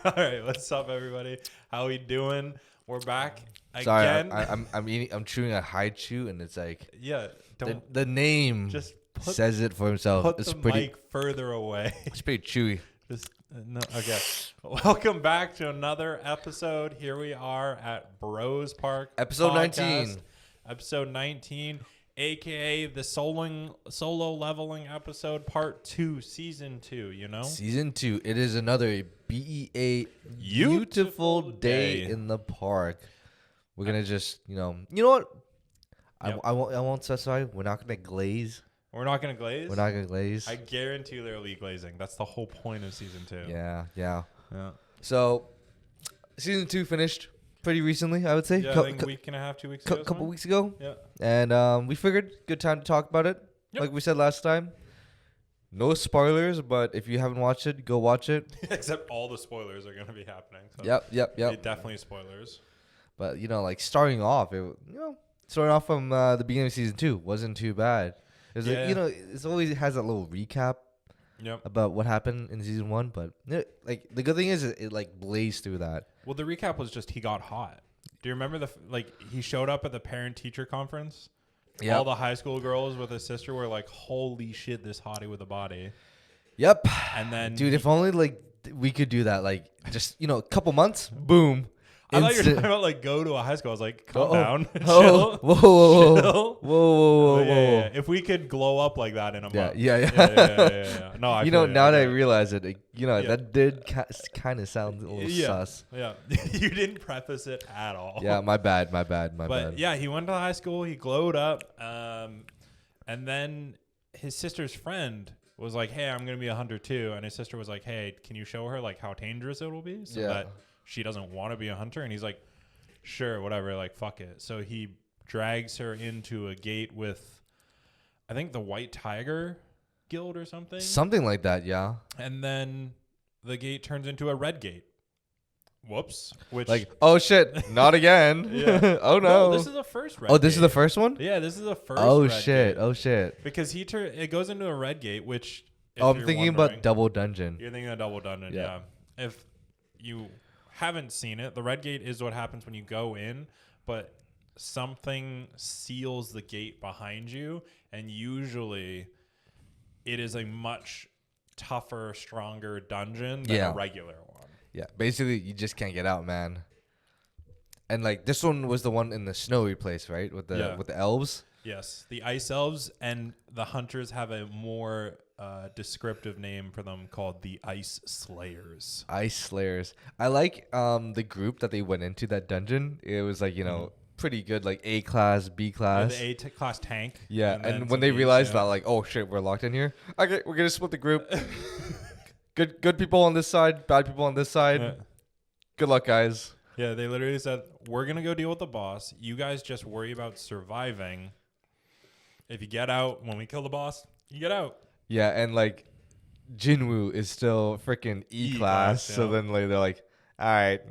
All right, what's up, everybody? How we doing? We're back Sorry, again. I'm chewing a high chew, and it's like Yeah, don't the name just says it for himself. put It's the pretty mic further away. it's pretty chewy. Just no. Okay. Welcome back to another episode. Here we are at Bros Park, Episode Podcast. 19. Episode 19, aka the solo leveling episode, part 2, season 2. You know, Season 2. It is another beautiful Beautiful day day. in the park. We're gonna just you know what. Yep. I won't specify. We're not gonna glaze. We're not gonna glaze. We're not gonna glaze. I guarantee there will be glazing. That's the whole point of season 2. Yeah. Yeah. So, season 2 finished pretty recently, I would say. Yeah, I think a week and a half, 2 weeks ago. Couple weeks ago. Yeah. And we figured good time to talk about it. Yep. Like we said last time. No spoilers, but if you haven't watched it, go watch it. Except all the spoilers are going to be happening. So Yep. Definitely spoilers. But like starting off, starting off from the beginning of season 2 wasn't too bad. It was Yeah. it's always has a little recap Yep. about what happened in season 1, but like the good thing is it like blazed through that. Well, the recap was just he got hot. Do you remember he showed up at the parent-teacher conference? Yeah. All the high school girls with his sister were like, holy shit, this hottie with a body. Yep. And then... Dude, if only like we could do that, like just a couple months, boom. I thought you were Instant- talking about like go to a high school. I was like, calm Oh, down. oh, Chill. whoa. Chill. Whoa. Yeah. If we could glow up like that in a month. Yeah. Yeah. No, I feel now that I get it. realize it, Yeah. that did kind of sound a little sus. Yeah. You didn't preface it at all. Yeah, my bad. But yeah, he went to high school. He glowed up. And then his sister's friend was like, hey, I'm going to be a hunter too. And his sister was like, hey, can you show her like how dangerous it will be so that she doesn't want to be a hunter? And he's like, sure, whatever. Like, fuck it. So he drags her into a gate with, I think, the White Tiger Guild or something. Something like that, yeah. And then the gate turns into a red gate. Whoops. Which Like, oh shit, not again. Yeah. Oh no. This is the first red Oh, this is the gate. first one? Yeah, this is the first Oh red shit. gate. Oh shit. Because it goes into a red gate, which if I'm you're thinking wondering- about Double Dungeon. You're thinking of Double Dungeon, Yeah. yeah. If you haven't seen it, the red gate is what happens when you go in, but something seals the gate behind you, and usually it is a much tougher, stronger dungeon than a regular one. Yeah, basically you just can't get out, man. And like this one was the one in the snowy place, right? With the elves. Yes, the ice elves and the hunters have a more descriptive name for them called the Ice Slayers. Ice Slayers. I like the group that they went into that dungeon. It was like, pretty good, like A class, B class. The class tank. Yeah, then and some when they Bs, realized yeah. that, like, oh shit, we're locked in here. Okay, we're gonna split the group. Good people on this side, bad people on this side. Yeah. Good luck, guys. Yeah, they literally said, we're going to go deal with the boss. You guys just worry about surviving. If you get out, when we kill the boss, you get out. Yeah, and like Jinwoo is still freaking E class, so yeah. then like they're like, all right,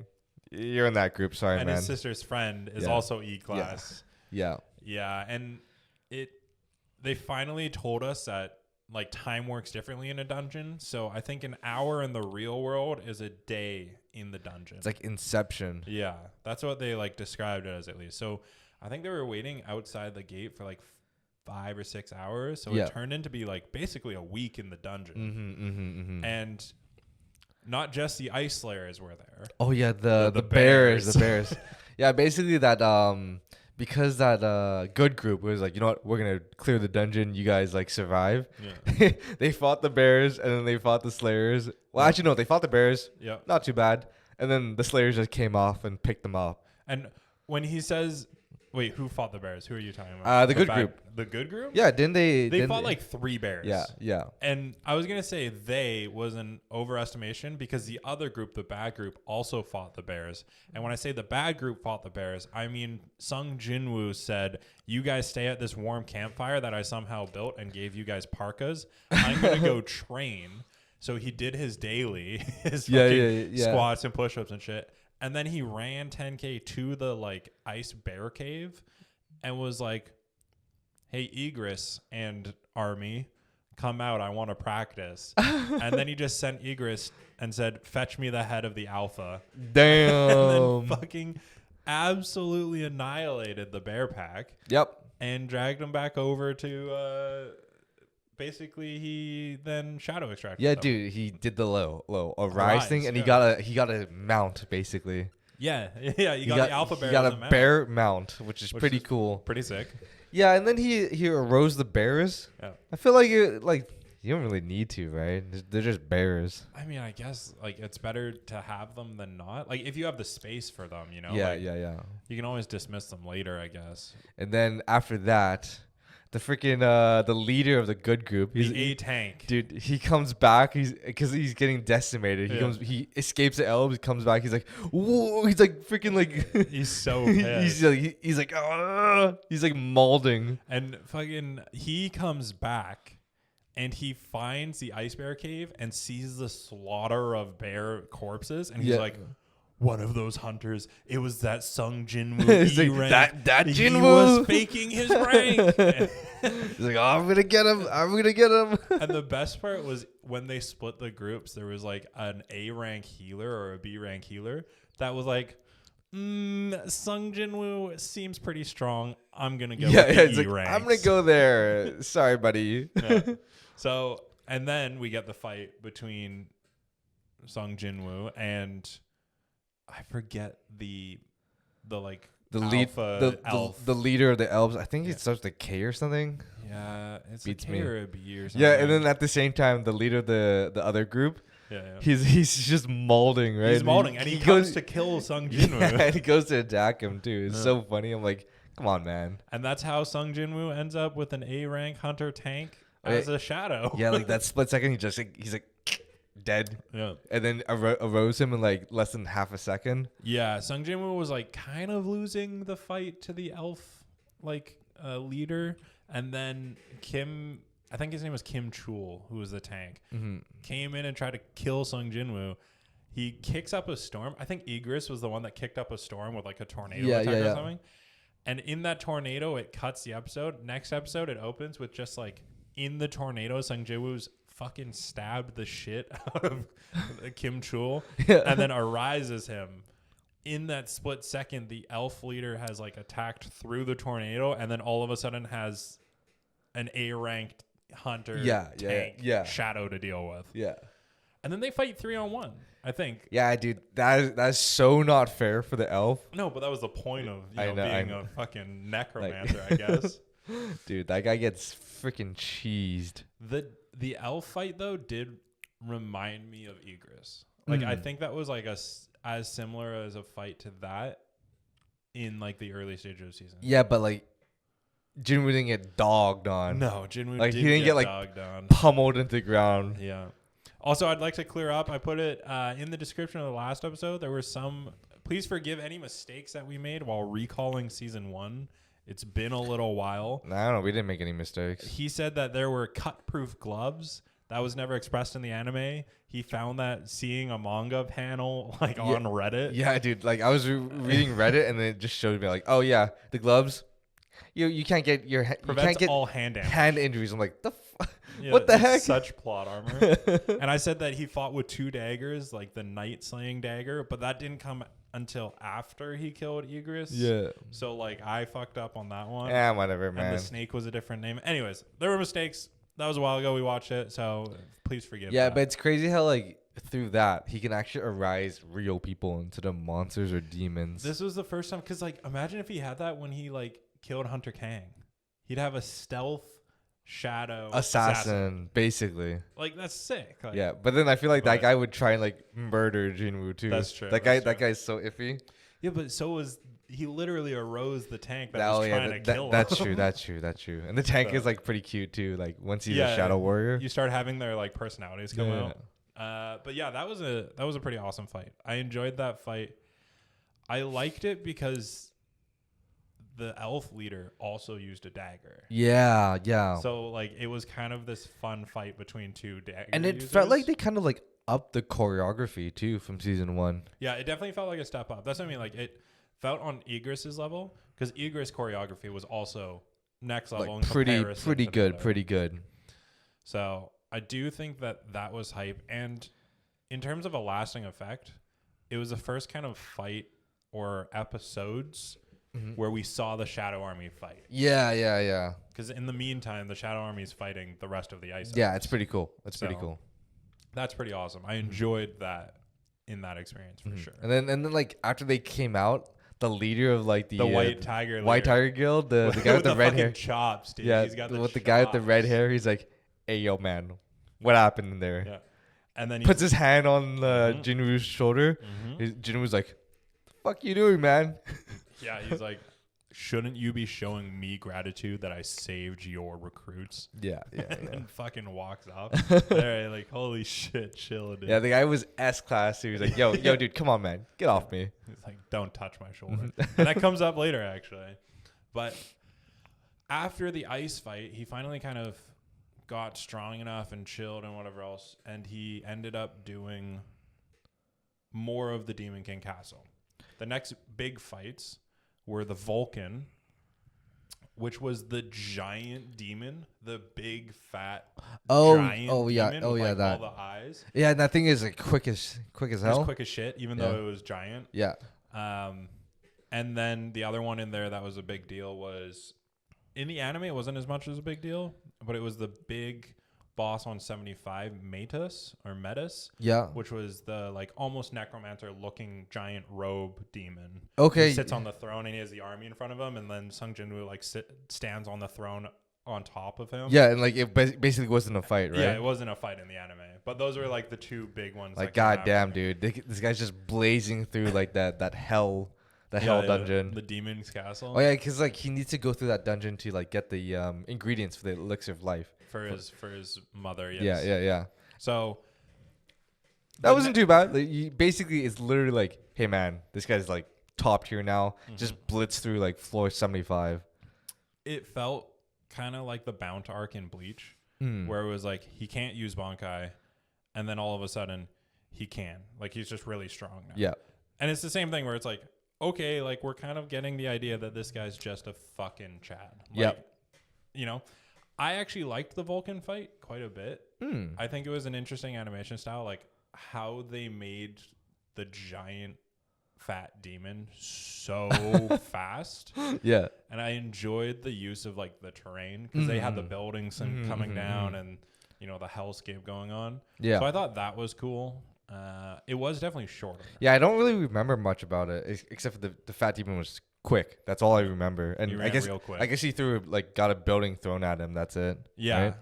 you're in that group. Sorry, And man. his sister's friend is Yeah. also E class. Yeah. Yeah, and they finally told us that like time works differently in a dungeon. So I think an hour in the real world is a day in the dungeon. It's like Inception. Yeah, that's what they like described it as, at least. So I think they were waiting outside the gate for like 5 or 6 hours. So Yeah. it turned into be like basically a week in the dungeon. And not just the ice slayers were there. Oh yeah, the bears. bears. Yeah, basically that because that good group was like, you know what, we're gonna clear the dungeon. You guys like survive. Yeah. They fought the bears and then they fought the slayers. Well, actually no, they fought the bears. Yeah. Not too bad. And then the slayers just came off and picked them up. And when he says, wait, who fought the bears? Who are you talking about? The good group. The good group? Yeah, didn't they? They fought like 3 bears. Yeah. And I was going to say they was an overestimation because the other group, the bad group, also fought the bears. And when I say the bad group fought the bears, I mean Sung Jinwoo said, you guys stay at this warm campfire that I somehow built and gave you guys parkas. I'm going to go train. So he did his daily, his fucking squats and push-ups and shit. And then he ran 10K to the like ice bear cave and was like, hey, Egress and army, come out, I want to practice. And then he just sent Igris and said, fetch me the head of the alpha. Damn. And then fucking absolutely annihilated the bear pack. Yep. And dragged him back over to basically he then shadow extracted Yeah, them. dude, he did the low rise thing, and yeah. he got a mount basically. Yeah, you got the alpha bear. He got a bear mount, which is pretty cool. Pretty sick. Yeah, and then he arose the bears. Yeah. I feel like you don't really need to, right? They're just bears. I mean, I guess like it's better to have them than not. Like if you have the space for them, you know. Yeah, like, yeah. You can always dismiss them later, I guess. And then after that, the freaking the leader of the good group, The A tank. Dude, he comes back. Because he's getting decimated. He escapes the elves. Comes back. He's like, whoa! He's like freaking like. He's so pissed. he's like mauling. And fucking he comes back, and he finds the ice bear cave and sees the slaughter of bear corpses, and he's like, one of those hunters. It was that Sung Jinwoo E like, rank. that He Jinwoo was faking his rank. He's like, oh, I'm gonna get him. I'm gonna get him. And the best part was when they split the groups, there was like an A rank healer or a B rank healer that was like, Sung Jinwoo seems pretty strong. I'm gonna go with the E ranks. I'm gonna go there. Sorry, buddy. Yeah. So, and then we get the fight between Sung Jinwoo and I forget the like the alpha elf. the leader of the elves. I think it starts with a K or something. Yeah, it's Beats a K me. or a B or something. Yeah, and then at the same time, the leader of the other group. Yeah. He's just molding, right? He's molding, and he comes to kill Sung Jinwoo. Yeah, and he goes to attack him too. It's so funny. I'm like, come on, man. And that's how Sung Jinwoo ends up with an A rank hunter tank as a shadow. Yeah, like that split second, he's like dead. Yeah, and then arose him in like less than half a second. Yeah, Sung Jinwoo was like kind of losing the fight to the elf like leader, and then Kim. I think his name was Kim Chul, who was the tank, came in and tried to kill Sung Jinwoo. He kicks up a storm. I think Igris was the one that kicked up a storm with like a tornado attack or something. And in that tornado, it cuts the episode. Next episode, it opens with just like in the tornado, Sung Jinwoo's fucking stabbed the shit out of Kim Chul and then arises him. In that split second, the elf leader has like attacked through the tornado and then all of a sudden has an A-ranked hunter tank shadow to deal with. Yeah. And then they fight 3-on-1, I think. Yeah, dude. That's so not fair for the elf. No, but that was the point of being a fucking necromancer, I guess. Dude, that guy gets freaking cheesed. The elf fight, though, did remind me of Igris. Like, I think that was like as similar as a fight to that in like the early stages of the season. Yeah, but like Jinwoo didn't get dogged on. No, Jinwoo like he didn't get like dogged on. Pummeled into the ground. Yeah. Also, I'd like to clear up. I put it in the description of the last episode. There were some. Please forgive any mistakes that we made while recalling season 1. It's been a little while. No, I don't know. We didn't make any mistakes. He said that there were cut-proof gloves. That was never expressed in the anime. He found that seeing a manga panel like on Reddit. Yeah, dude. Like I was reading Reddit and then it just showed me like, oh yeah, the gloves. You can't get you can't get all hand injuries. I'm like, yeah, what the heck? Such plot armor. And I said that he fought with 2 daggers, like the night slaying dagger, but that didn't come until after he killed Igris. Yeah. So like I fucked up on that one. Yeah, whatever, man. And the snake was a different name. Anyways, there were mistakes. That was a while ago we watched it, so please forgive. Yeah, but it's crazy how like through that he can actually arise real people instead of monsters or demons. This was the first time because like imagine if he had that when he like killed Hunter Kang. He'd have a stealth shadow assassin basically. Like that's sick. Like, yeah, but then I feel like that guy would try and like murder Jinwoo too. That's true. That guy's so iffy. Yeah, but so was he literally arose the tank that was trying to kill him. That's true. And the tank is like pretty cute too. Like once he's a shadow warrior, you start having their like personalities come out. But yeah, that was a pretty awesome fight. I enjoyed that fight. I liked it because the elf leader also used a dagger. Yeah. So like it was kind of this fun fight between 2 dagger and it felt like they kind of like upped the choreography too from season 1. Yeah, it definitely felt like a step up. That's what I mean. Like it felt on Igris's level because Igris choreography was also next level. Like pretty good. So I do think that was hype. And in terms of a lasting effect, it was the first kind of fight or episodes where we saw the Shadow Army fight. Yeah. Because in the meantime, the Shadow Army is fighting the rest of the Ice Yeah, Elves. it's pretty cool. Pretty cool. That's pretty awesome. I enjoyed that in that experience for sure. And then like after they came out, the leader of like the White Tiger Guild, the guy with the red hair, chops, dude. yeah, He's got the guy with the red hair. He's like, "Hey, yo, man, what happened in there?" Yeah, and then he puts his hand on Jinwoo's shoulder. Jinwoo's like, "The fuck you doing, man?" Yeah, he's like, shouldn't you be showing me gratitude that I saved your recruits? Yeah. And fucking walks off. They're like, holy shit, chill, dude. Yeah, the guy was S-class. He was like, yo, dude, come on, man. Get off me. He's like, don't touch my shoulder. And that comes up later, actually. But after the ice fight, he finally kind of got strong enough and chilled and whatever else. And he ended up doing more of the Demon King Castle. The next big fights were the Vulcan, which was the giant demon, the big fat giant demon with all the eyes. Yeah, and that thing is like quick as hell. It was quick as shit, even though it was giant. Yeah. And then the other one in there that was a big deal was, in the anime it wasn't as much as a big deal, but it was the big boss on 75, Metis, which was the like almost necromancer looking giant robe demon. Okay. He sits on the throne and he has the army in front of him, and then Sung Jinwoo like stands on the throne on top of him. Yeah, and like it basically wasn't a fight, right? Yeah, it wasn't a fight in the anime, but those were like the two big ones. Like, goddamn, dude, this guy's just blazing through like that hell. Hell dungeon, the demon's castle. Oh yeah, because like he needs to go through that dungeon to like get the ingredients for the elixir of life for his mother. Yes. Yeah. So that wasn't too bad. Like, basically, it's literally like, hey man, this guy's like top tier now. Just blitz through like floor 75. It felt kind of like the Bount arc in Bleach, where it was like he can't use Bankai, and then all of a sudden he can. Like he's just really strong now. Yeah, and it's the same thing where it's like, okay, like we're kind of getting the idea that this guy's just a fucking Chad. Like, you know, I actually liked the Vulcan fight quite a bit. I think it was an interesting animation style, like how they made the giant fat demon so fast. Yeah. And I enjoyed the use of like the terrain because they had the buildings coming down and, you know, the hellscape going on. Yeah. So I thought that was cool. It was definitely shorter. Yeah, I don't really remember much about it except for the fat demon was quick. That's all I remember. And I guess real quick. I guess he threw like got a building thrown at him. That's it. Yeah, right?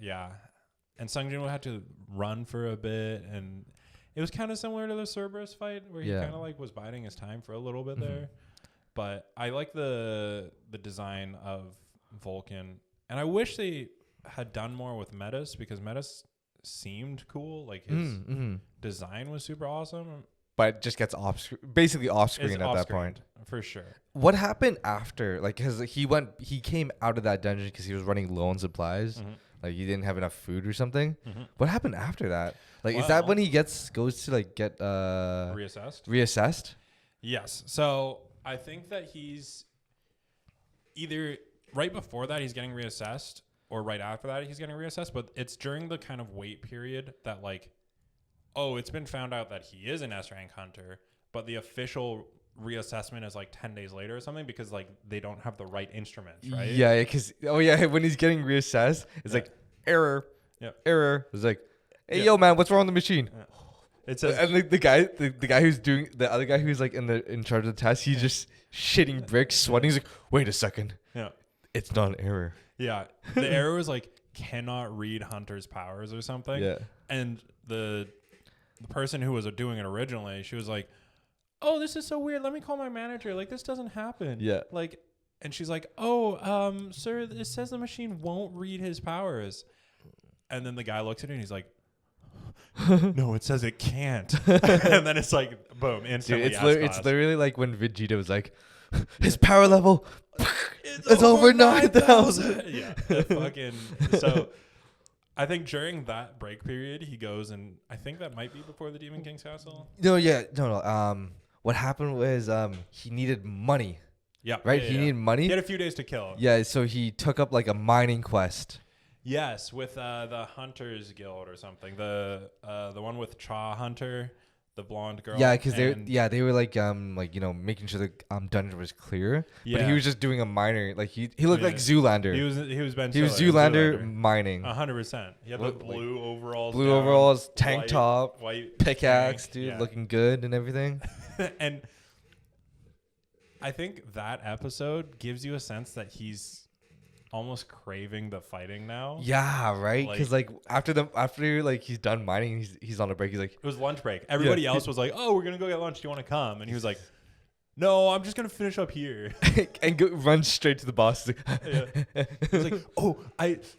yeah, and Sung Jinwoo had to run for a bit, and it was kind of similar to the Cerberus fight where he kind of like was biding his time for a little bit there. But I like the design of Vulcan, and I wish they had done more with Metis because Metis seemed cool. Like his design was super awesome, but it just gets basically off screen at that point for sure. What happened after? Like, cause he came out of that dungeon because he was running low on supplies. Like he didn't have enough food or something. What happened after that? Like, is that when he goes to like get reassessed? Yes. So I think that he's either right before that he's getting reassessed, or right after that he's getting reassessed, but it's during the kind of wait period that like, oh, it's been found out that he is an S-rank hunter, but the official reassessment is like 10 days later or something because like they don't have the right instruments, right? Yeah, because when he's getting reassessed, it's like error. It's like, hey, yo, man, what's wrong with the machine? It says, and the guy who's doing the other guy who's like in charge of the test, he's just shitting bricks, sweating. He's like, wait a second, it's not an error. Yeah, the error was like cannot read Hunter's powers or something. Yeah, and the person who was doing it originally, she was like, oh, this is so weird. Let me call my manager. Like, this doesn't happen. Yeah. Like, and she's like, oh, sir, it says the machine won't read his powers. And then the guy looks at it and he's like, no, it says it can't. And then it's like, boom, instantly. Dude, it's literally like when Vegeta was like, his power level, it's over 9,000. Yeah. Fucking. So I think during that break period, he goes and I think that might be before the Demon King's castle. No. What happened was he needed money. Yeah. Right? Yeah, he needed money. He had a few days to kill. Yeah, so he took up like a mining quest. Yes, with the Hunters Guild or something. The one with Cha Hunter, the blonde girl. Yeah, because they were like making sure the dungeon was clear. Yeah. But he was just doing a minor, like he looked like Zoolander. He was Zoolander mining. 100%. He had the blue overalls. Blue overalls, tank top, white pickaxe, tank, dude, looking good and everything. And I think that episode gives you a sense that he's almost craving the fighting now. Yeah, right. Because after he's done mining, he's on a break. He's like, it was lunch break. Everybody else was like, "Oh, we're gonna go get lunch. Do you want to come?" And he was like, "No, I'm just gonna finish up here." And run straight to the boss. He's like, "Oh,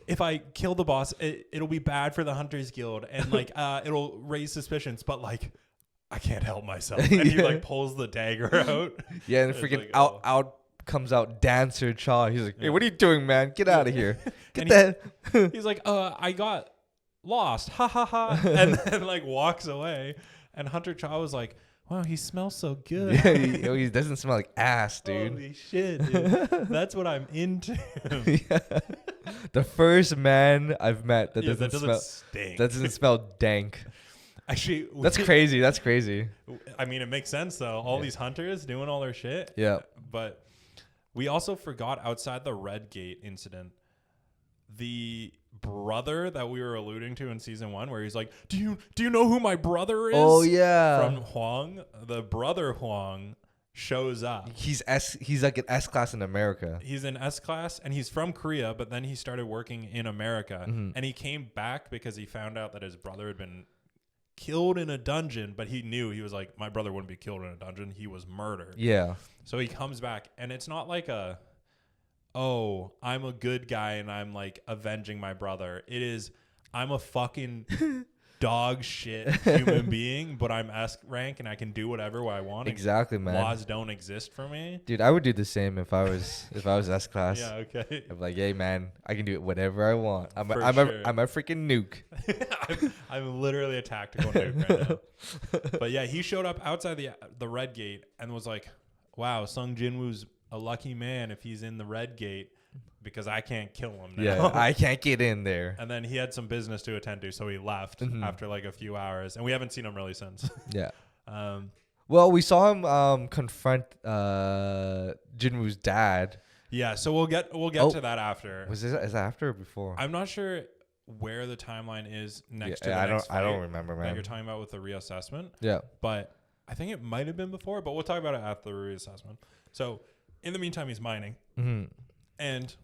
if I kill the boss, it'll be bad for the Hunters Guild, and it'll raise suspicions. But I can't help myself." And he pulls the dagger out. Yeah, and freaking out comes out Dancer Cha. He's like, "Hey, what are you doing, man? Get out of here! Get that!" He's like, I got lost, ha ha ha," and then walks away. And Hunter Cha was like, "Wow, he smells so good." Yeah, he doesn't smell like ass, dude. Holy shit, dude. That's what I'm into. Yeah. The first man I've met that doesn't stink. That doesn't smell dank. Actually, that's crazy. That's crazy. I mean, it makes sense though. All these hunters doing all their shit. Yeah. But we also forgot outside the Red Gate incident, the brother that we were alluding to in season 1, where he's like, "Do you know who my brother is?" Oh yeah. From Huang, the brother Huang shows up. He's like an S class in America. He's in S class, and he's from Korea, but then he started working in America, and he came back because he found out that his brother had been killed in a dungeon, but he was like, my brother wouldn't be killed in a dungeon. He was murdered. Yeah. So he comes back, and it's not like I'm a good guy and I'm avenging my brother. It is, I'm a fucking dog shit human being, but I'm S rank and I can do whatever I want. Exactly, man. Laws don't exist for me. Dude, I would do the same if I was S class. Yeah, okay. I'm like, hey man, I can do whatever I want. I'm a freaking nuke. I'm literally a tactical nuke right now. But yeah, he showed up outside the Red Gate and was like, "Wow, Sung Jinwoo's a lucky man if he's in the Red Gate, because I can't kill him now." Yeah, I can't get in there. And then he had some business to attend to, so he left after a few hours, and we haven't seen him really since. Yeah. Well, we saw him confront Jinwoo's dad. Yeah, so we'll get to that after. Is that after or before? I'm not sure where the timeline is next to the I don't remember, man. That you're talking about with the reassessment. Yeah. But I think it might have been before, but we'll talk about it after the reassessment. So in the meantime, he's mining. Mm-hmm. And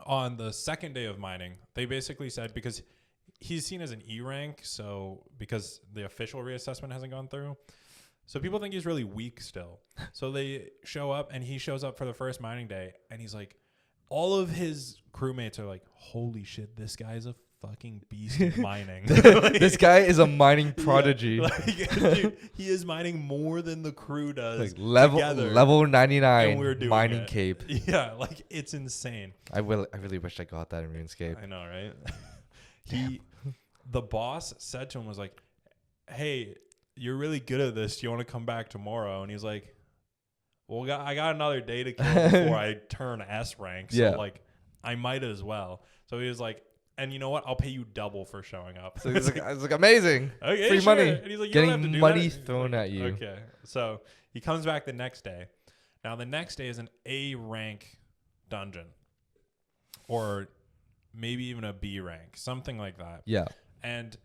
on the second day of mining, they basically said, because he's seen as an E rank, so because the official reassessment hasn't gone through, so people think he's really weak still. So they show up, and he shows up for the first mining day, and he's like, all of his crewmates are like, "Holy shit, this guy's a fucking beast of mining." This guy is a mining prodigy. Yeah, dude, he is mining more than the crew does. Level 99 mining cape. Yeah, it's insane. I really wish I got that in RuneScape. I know, right? The boss said to him, was like, "Hey, you're really good at this. Do you want to come back tomorrow?" And he's like, "Well, I got another day to kill before I turn S rank, so I might as well." So he was like, "And you know what? I'll pay you double for showing up." So it's like amazing. Okay, free sure. money. And he's like, "You getting don't have to do money that." thrown at you. Okay, so he comes back the next day. Now the next day is an A rank dungeon, or maybe even a B rank, something like that. Yeah. And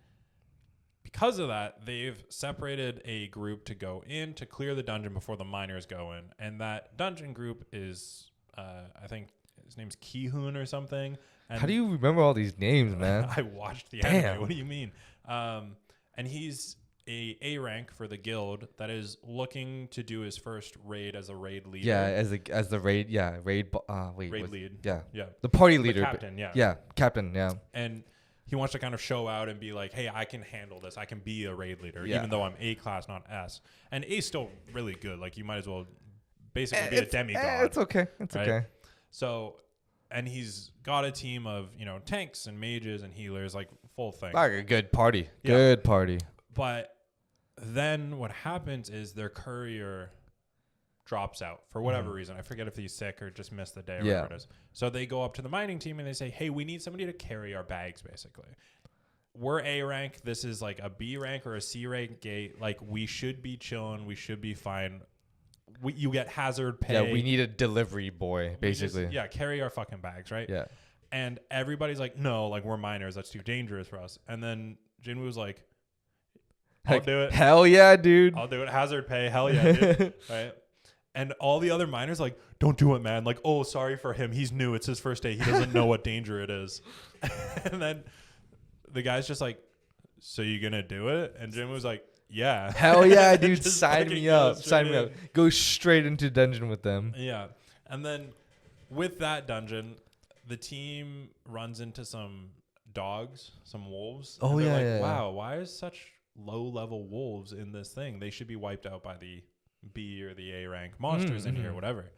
because of that, they've separated a group to go in to clear the dungeon before the miners go in. And that dungeon group is, I think his name's Ki-hoon or something. And how do you remember all these names, man? I watched the anime. What do you mean? And he's a rank for the guild that is looking to do his first raid as a raid leader. Yeah, as the raid. Yeah, raid lead. Yeah, yeah. The party leader, the captain. Yeah, yeah, captain. Yeah, and he wants to kind of show out and be like, "Hey, I can handle this. I can be a raid leader, even though I'm A class, not S." And A's still really good. You might as well basically be a demigod. It's okay. It's right? Okay. So, and he's got a team of tanks and mages and healers, full thing. Like a good party. Yeah. Good party. But then what happens is their courier drops out for whatever reason. I forget if he's sick or just missed the day or whatever it is. So they go up to the mining team and they say, hey, we need somebody to carry our bags, basically. We're A rank. This is like a B rank or a C rank gate. Like, we should be chilling. We should be fine. You get hazard pay. Yeah, we need a delivery boy, basically. Carry our fucking bags, right? Yeah. And everybody's like, no, like, we're miners. That's too dangerous for us. And then Jinwoo was like, I'll do it. Hell yeah, dude. I'll do it. Hazard pay. Hell yeah, dude. Right? And all the other miners like, don't do it, man. Like, oh, sorry for him. He's new. It's his first day. He doesn't know what danger it is. And then the guy's just like, so you gonna do it? And Jim was like, yeah. Hell yeah, dude. Sign me up. Sign me up. Go straight into dungeon with them. Yeah. And then with that dungeon, the team runs into some dogs, some wolves. Oh, and yeah, like, yeah. Wow, why is such low-level wolves in this thing? They should be wiped out by the B or the A rank monsters in here, whatever.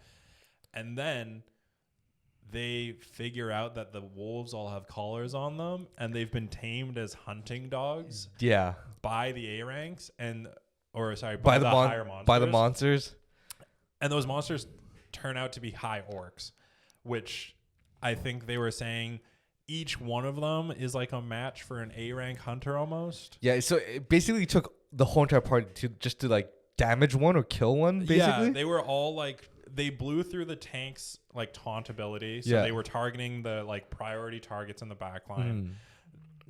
And then they figure out that the wolves all have collars on them and they've been tamed as hunting dogs. Yeah. By the A ranks by the higher monsters. By the monsters. And those monsters turn out to be high orcs, which I think they were saying each one of them is like a match for an A rank hunter almost. Yeah, so it basically took the whole entire party to like damage one or kill one, basically. Yeah, they were all like, they blew through the tank's like taunt ability. So they were targeting the like priority targets in the back line.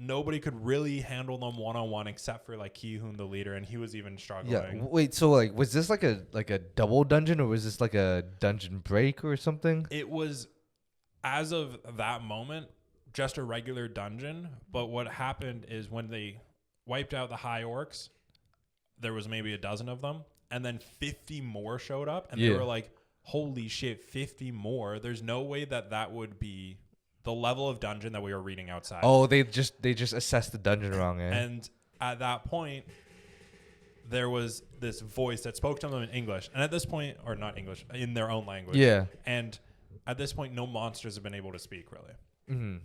Nobody could really handle them one-on-one except for like Ki-hoon, the leader, and he was even struggling. Yeah. Wait, so like was this like a double dungeon or was this like a dungeon break or something? It was, as of that moment, just a regular dungeon. But what happened is when they wiped out the high orcs, there was maybe a dozen of them, and then 50 more showed up, and they were like, holy shit, 50 more. There's no way that would be the level of dungeon that we were reading outside. Oh, they just assessed the dungeon wrong, eh? And at that point, there was this voice that spoke to them in English. And at this point, or not English, in their own language. Yeah. And at this point, no monsters have been able to speak, really.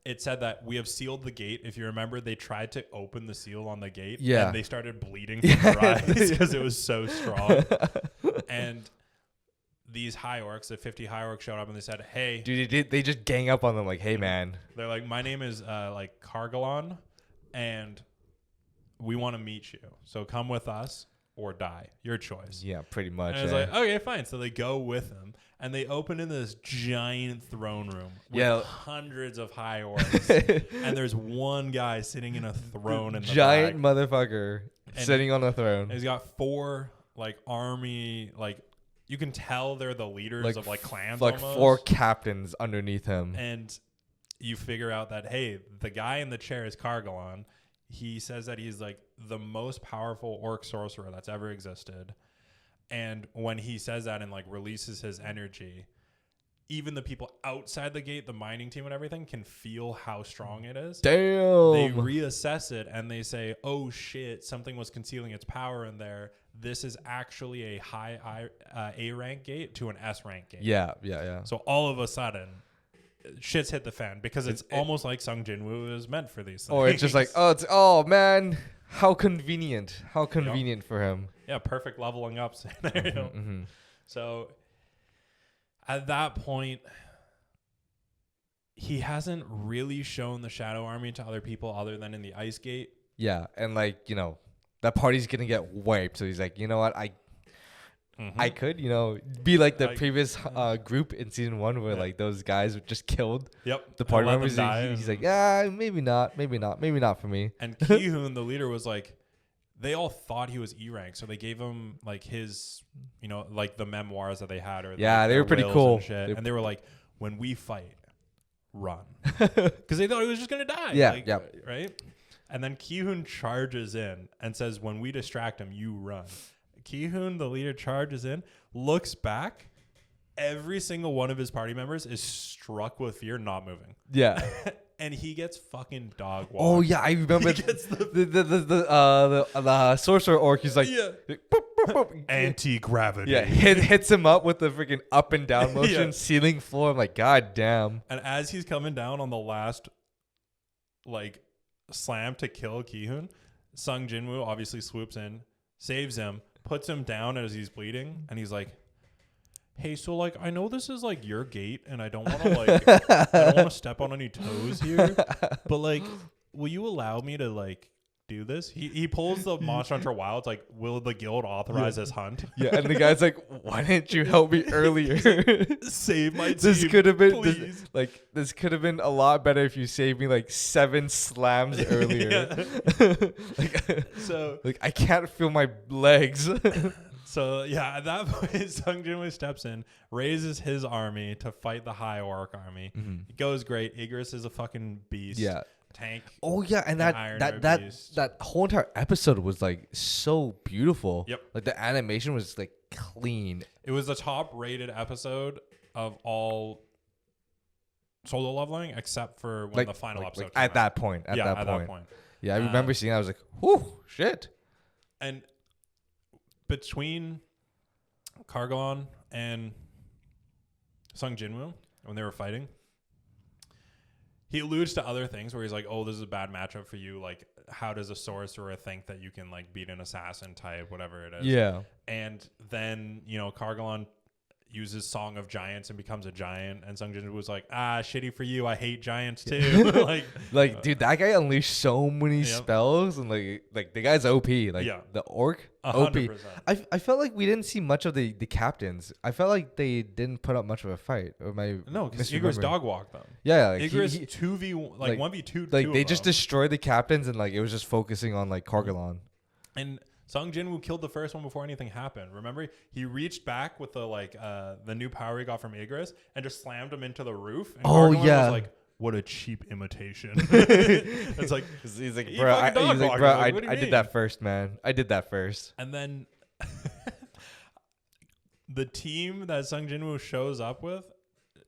It said that we have sealed the gate. If you remember, they tried to open the seal on the gate. Yeah. And they started bleeding from their eyes because it was so strong. And these high orcs, the 50 high orcs showed up and they said, hey. Dude, they just gang up on them like, hey, man. They're like, my name is like Kargalon, and we want to meet you. So come with us or die. Your choice. Yeah, pretty much. And I was like, okay, fine. So they go with him. And they open in this giant throne room with hundreds of high orcs. And there's one guy sitting in a throne in the giant back. Motherfucker sitting on a throne. And he's got 4 like army, like you can tell they're the leaders of like clans, like almost. 4 captains underneath him. And you figure out that, hey, the guy in the chair is Kargalon. He says that he's like the most powerful orc sorcerer that's ever existed. And when he says that and like releases his energy, even the people outside the gate, the mining team and everything, can feel how strong it is. Damn. They reassess it and they say, oh shit, something was concealing its power in there. This is actually a high A rank gate to an S rank gate. Yeah. So all of a sudden, shit's hit the fan because it's almost like Sung Jinwoo is meant for these things. Or it's just like, oh man, how convenient. How convenient for him. Yeah, perfect leveling up scenario. So at that point, he hasn't really shown the Shadow Army to other people other than in the Ice Gate. Yeah, and like, that party's going to get wiped. So he's like, you know what, I could, be like the previous group in season 1 where like those guys were just killed. Yep. The party members. He's like, yeah, maybe not for me. And Ki-hoon, the leader, was like, they all thought he was E rank, so they gave him like his, like the memoirs that they had, or they were pretty cool. And, shit. And they were like, when we fight, run, because they thought he was just gonna die. Yeah, right. And then Ki-hoon charges in and says, when we distract him, you run. Ki-hoon, the leader, charges in, looks back. Every single one of his party members is struck with fear, not moving. Yeah. And he gets fucking dog walked. Oh yeah, I remember the sorcerer orc. He's like, boop, boop, boop. Anti-gravity. Yeah, hits him up with the freaking up and down motion, ceiling floor. I'm like, god damn. And as he's coming down on the last like slam to kill Ki-hoon, Sung Jinwoo obviously swoops in, saves him, puts him down as he's bleeding, and he's like, hey, so like I know this is like your gate, and I don't want to like I don't want to step on any toes here, but like, will you allow me to like do this? He pulls the Monster Hunter Wilds, like, will the guild authorize this hunt? Yeah, and the guy's like, why didn't you help me earlier? Save my team. This could have been please. this could have been a lot better if you saved me like 7 slams earlier. Like I can't feel my legs. So yeah, at that point, Sung Jinwoo steps in, raises his army to fight the High Orc army. It goes great. Igris is a fucking beast. Yeah. Tank. Oh yeah, and that whole entire episode was like so beautiful. Yep. Like the animation was like clean. It was the top rated episode of all solo leveling except for when the final episode came at that point. At that point. Yeah, I remember seeing that. I was like, whew, shit. And between Kargalon and Sung Jinwoo, when they were fighting, he alludes to other things where he's like, oh, this is a bad matchup for you. Like, how does a sorcerer think that you can like beat an assassin type, whatever it is? Yeah. And then, Kargalon uses Song of Giants and becomes a giant, and Sung Jinwoo was like, shitty for you, I hate giants too. Dude, that guy unleashed so many spells, and like the guy's OP. The orc 100%. OP. I felt like we didn't see much of the captains. I felt like they didn't put up much of a fight. Or no, because Igris dog walked them. Yeah, Igris 2v1, like 1v2. Like they just destroyed the captains, and like it was just focusing on like Kargalon. And Sung Jinwoo killed the first one before anything happened. Remember, he reached back with the new power he got from Igris and just slammed him into the roof. And Kargalon was like, what a cheap imitation. It's like he's like, bro, I did that first, man. I did that first. And then the team that Sung Jinwoo shows up with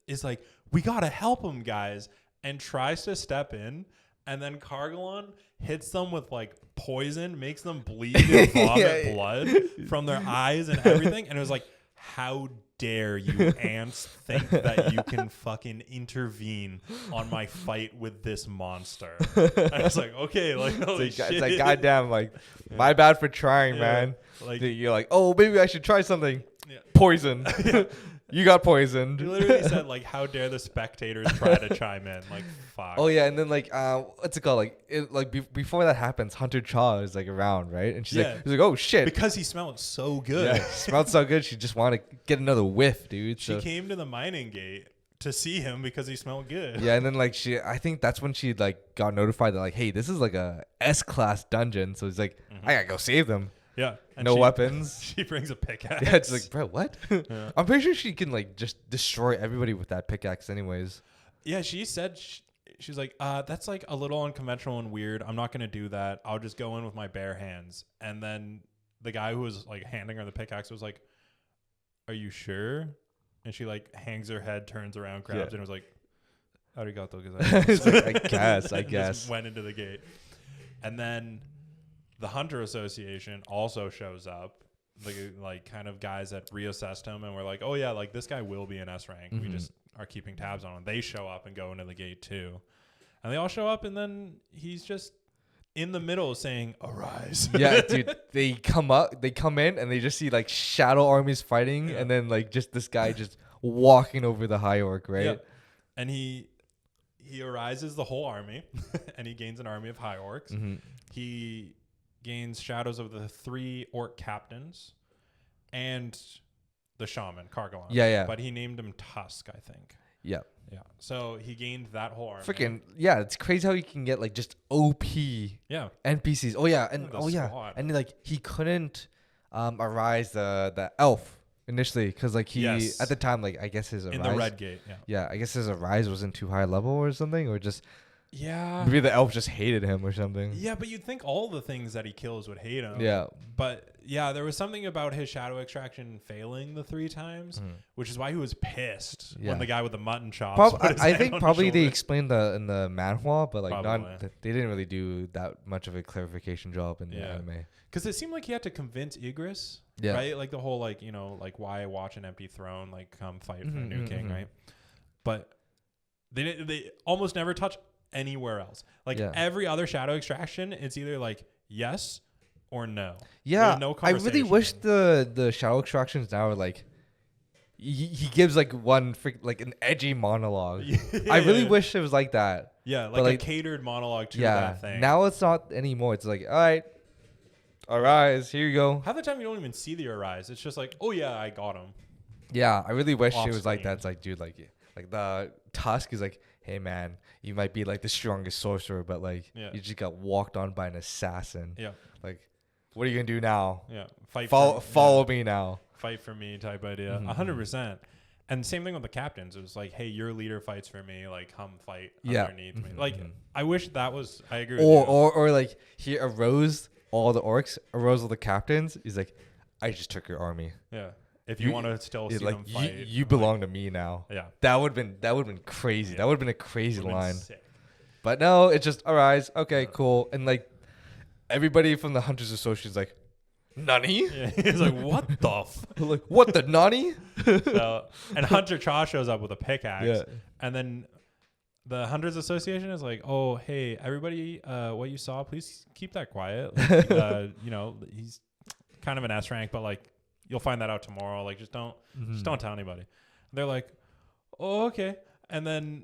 is like, we gotta help him, guys, and tries to step in. And then Kargalon hits them with like poison, makes them bleed and vomit blood from their eyes and everything. And it was like, how dare you ants think that you can fucking intervene on my fight with this monster? And I was like, okay, like, holy shit. It's like, goddamn, like, my bad for trying, man. Like, you're like, oh, maybe I should try something. Poison. You got poisoned. He literally said, like, how dare the spectators try to chime in? Like, fuck. Oh, yeah. And then, like, what's it called? Like, before that happens, Hunter Cha is, like, around, right? And she's like, oh, shit. Because he smelled so good. Yeah, smelled so good. She just wanted to get another whiff, dude. She came to the mining gate to see him because he smelled good. Yeah. And then, like, I think that's when she, like, got notified that, like, hey, this is, like, a S-class dungeon. So he's like, I gotta go save them. Yeah. And no weapons. She brings a pickaxe. Yeah, it's like, bro, what? Yeah. I'm pretty sure she can like just destroy everybody with that pickaxe anyways. Yeah, she said she's like, that's like a little unconventional and weird. I'm not going to do that. I'll just go in with my bare hands. And then the guy who was like handing her the pickaxe was like, are you sure? And she like hangs her head, turns around, grabs it, and was like, arigato gozaimasu. Like, I guess. Just went into the gate. And then the Hunter Association also shows up, like kind of guys that reassessed him and were like, oh yeah, like this guy will be an S rank. We just are keeping tabs on him. They show up and go into the gate too. And they all show up, and then he's just in the middle saying, arise. Yeah, dude. They come in, and they just see like shadow armies fighting, and then like just this guy just walking over the High Orc, right? Yeah. And he arises the whole army, and he gains an army of High Orcs. He gains shadows of the 3 orc captains and the shaman, Kargalon. Yeah. But he named him Tusk, I think. Yeah. Yeah. So he gained that whole army. Freaking, yeah, it's crazy how you can get like just OP NPCs. Oh, yeah. And squad. And like he couldn't arise the elf initially because like he at the time, like I guess his arise. In the red gate, Yeah, I guess his arise wasn't too high level or something, or just. Yeah. Maybe the elf just hated him or something. Yeah, but you'd think all the things that he kills would hate him. Yeah. But yeah, there was something about his shadow extraction failing the 3 times, which is why he was pissed when the guy with the mutton chops. I think probably they explained in the manhwa, but like they didn't really do that much of a clarification job in the anime. Because it seemed like he had to convince Igris, right? Like the whole like why watch an empty throne, like come fight for a new king, right? But they almost never touch anywhere else. Like every other shadow extraction, it's either like yes or no. Yeah, There's no I really wish the shadow extractions now are like he gives like one like an edgy monologue. I really wish it was like that. Yeah, like a catered monologue to that thing. Now it's not anymore. It's like, all right, arise, here you go. Half the time you don't even see the arise. It's just like, oh yeah, I got him. Yeah, I really wish it was like that. It's like, dude, like the Tusk is like, hey man, you might be like the strongest sorcerer, but like you just got walked on by an assassin. Yeah. Like, what are you gonna do now? Yeah. Follow me now. Fight for me type idea. 100%. And same thing with the captains. It was like, hey, your leader fights for me. Like, come fight underneath me. Like, I wish that was. I agree. Or like he arose all the orcs, arose all the captains. He's like, I just took your army. Yeah. If you want to still see them fight, you belong to me now. Yeah. That would have been crazy. Yeah. That would have been a crazy line. Sick. But no, it's just arise. Okay, cool. And like everybody from the Hunters Association is like, Nani? Yeah, he's like, what the like, what the Nani? And Hunter Cha shows up with a pickaxe. And then the Hunters Association is like, oh, hey, everybody, what you saw, please keep that quiet. Like, he's kind of an S rank, but like, you'll find that out tomorrow. Like, just don't tell anybody. They're like, oh, okay. And then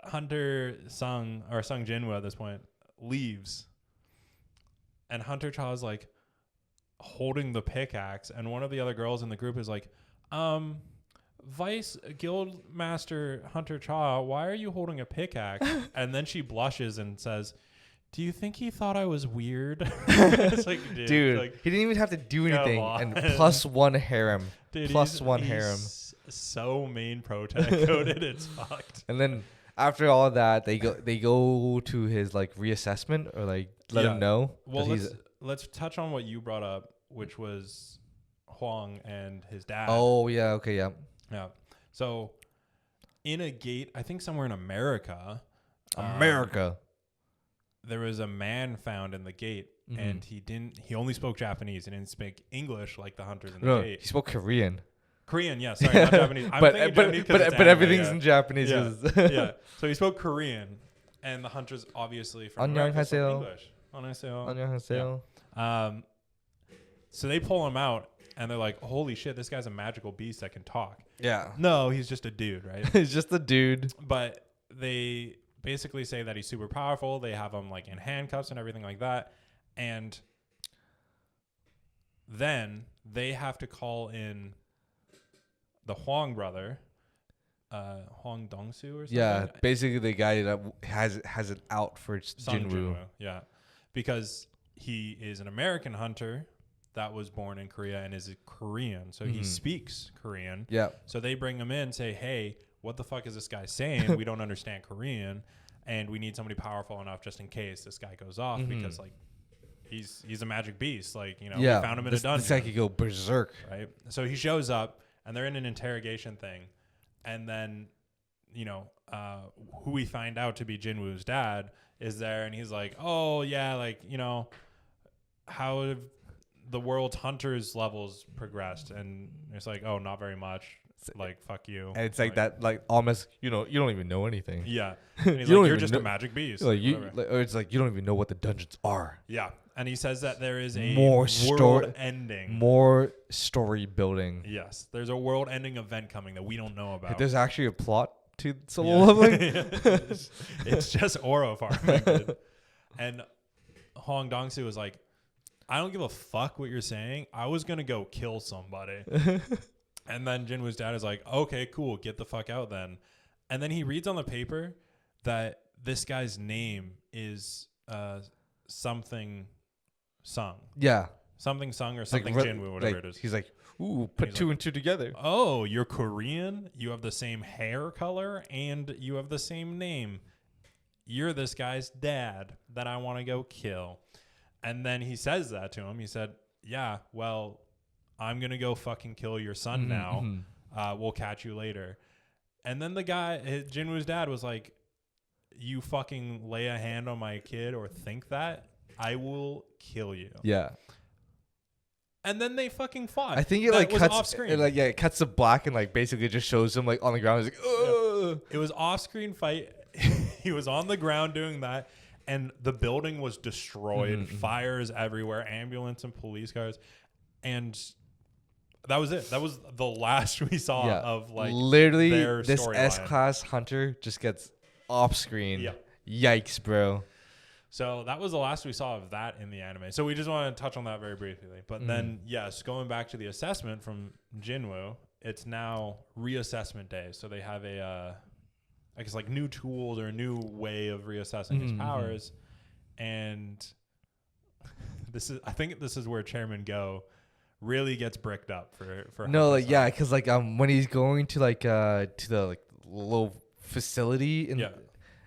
Hunter Sung Jinwoo at this point leaves. And Hunter Cha is like holding the pickaxe. And one of the other girls in the group is like, Vice Guild Master Hunter Cha, why are you holding a pickaxe? And then she blushes and says, do you think he thought I was weird? It's like, dude, like, he didn't even have to do anything. And +1 harem. Dude, +1 harem. So main coded, it's fucked. And then after all that, they go to his like reassessment or like let him know. Well, let's touch on what you brought up, which was Huang and his dad. Oh yeah, okay, yeah. Yeah. So in a gate, I think somewhere in America. There was a man found in the gate, and he only spoke Japanese. He didn't speak English like the hunters in the gate. He spoke Korean. Korean, yeah, sorry, not Japanese. But everything's in Japanese. Yeah. So he spoke Korean, and the hunters obviously from America spoke English. Annyeonghaseyo. Yeah. So they pull him out, and they're like, holy shit, this guy's a magical beast that can talk. Yeah. No, he's just a dude, right? He's just a dude. But they basically say that he's super powerful. They have him like in handcuffs and everything like that. And then they have to call in the Huang brother, Huang Dongsu or something. Yeah, basically the guy that has it out for Jinwoo. Yeah, because he is an American hunter that was born in Korea and is a Korean. So he speaks Korean. Yeah. So they bring him in, say, hey, what the fuck is this guy saying? We don't understand Korean, and we need somebody powerful enough just in case this guy goes off because like he's a magic beast. Like, we found him in a dungeon. This guy could go berserk. Right. So he shows up and they're in an interrogation thing. And then, who we find out to be Jinwoo's dad is there, and he's like, oh yeah, like, how have the world's hunters levels progressed? And it's like, oh, not very much. Like, fuck you. And it's like that, like almost, you don't even know anything. Yeah. And he's like, you're just a magic beast. Or it's like, you don't even know what the dungeons are. Yeah. And he says that there is a world ending. More story building. Yes. There's a world ending event coming that we don't know about. There's actually a plot to solo leveling. It's just oro farming. Dude. And Hong Dong-soo was like, I don't give a fuck what you're saying. I was going to go kill somebody. And then Jinwoo's dad is like, okay, cool. Get the fuck out then. And then he reads on the paper that this guy's name is something Sung. Yeah. Something Sung or something like, Jinwoo, whatever it is. He's like, ooh, put two and two together. Oh, you're Korean? You have the same hair color and you have the same name. You're this guy's dad that I want to go kill. And then he says that to him. He said, yeah, well, I'm going to go fucking kill your son now. We'll catch you later. And then the guy, Jinwoo's dad was like, you fucking lay a hand on my kid or think that, I will kill you. Yeah. And then they fucking fought. I think it like cuts off screen. It cuts to black and like basically just shows him like on the ground. He's like, ugh. It was off screen fight. He was on the ground doing that. and the building was destroyed, fires everywhere, ambulance and police cars, and that was it. That was the last we saw of like literally their this storyline. S-class hunter just gets off screen. Yeah. Yikes, bro. So that was the last we saw of that in the anime. So we just want to touch on that very briefly. But then, yes, going back to the assessment from Jinwoo, it's now reassessment day. So they have I guess like new tools or a new way of reassessing his powers. And I think this is where Chairman Go really gets bricked up for no, like, yeah, because like when he's going to like to the like little facility in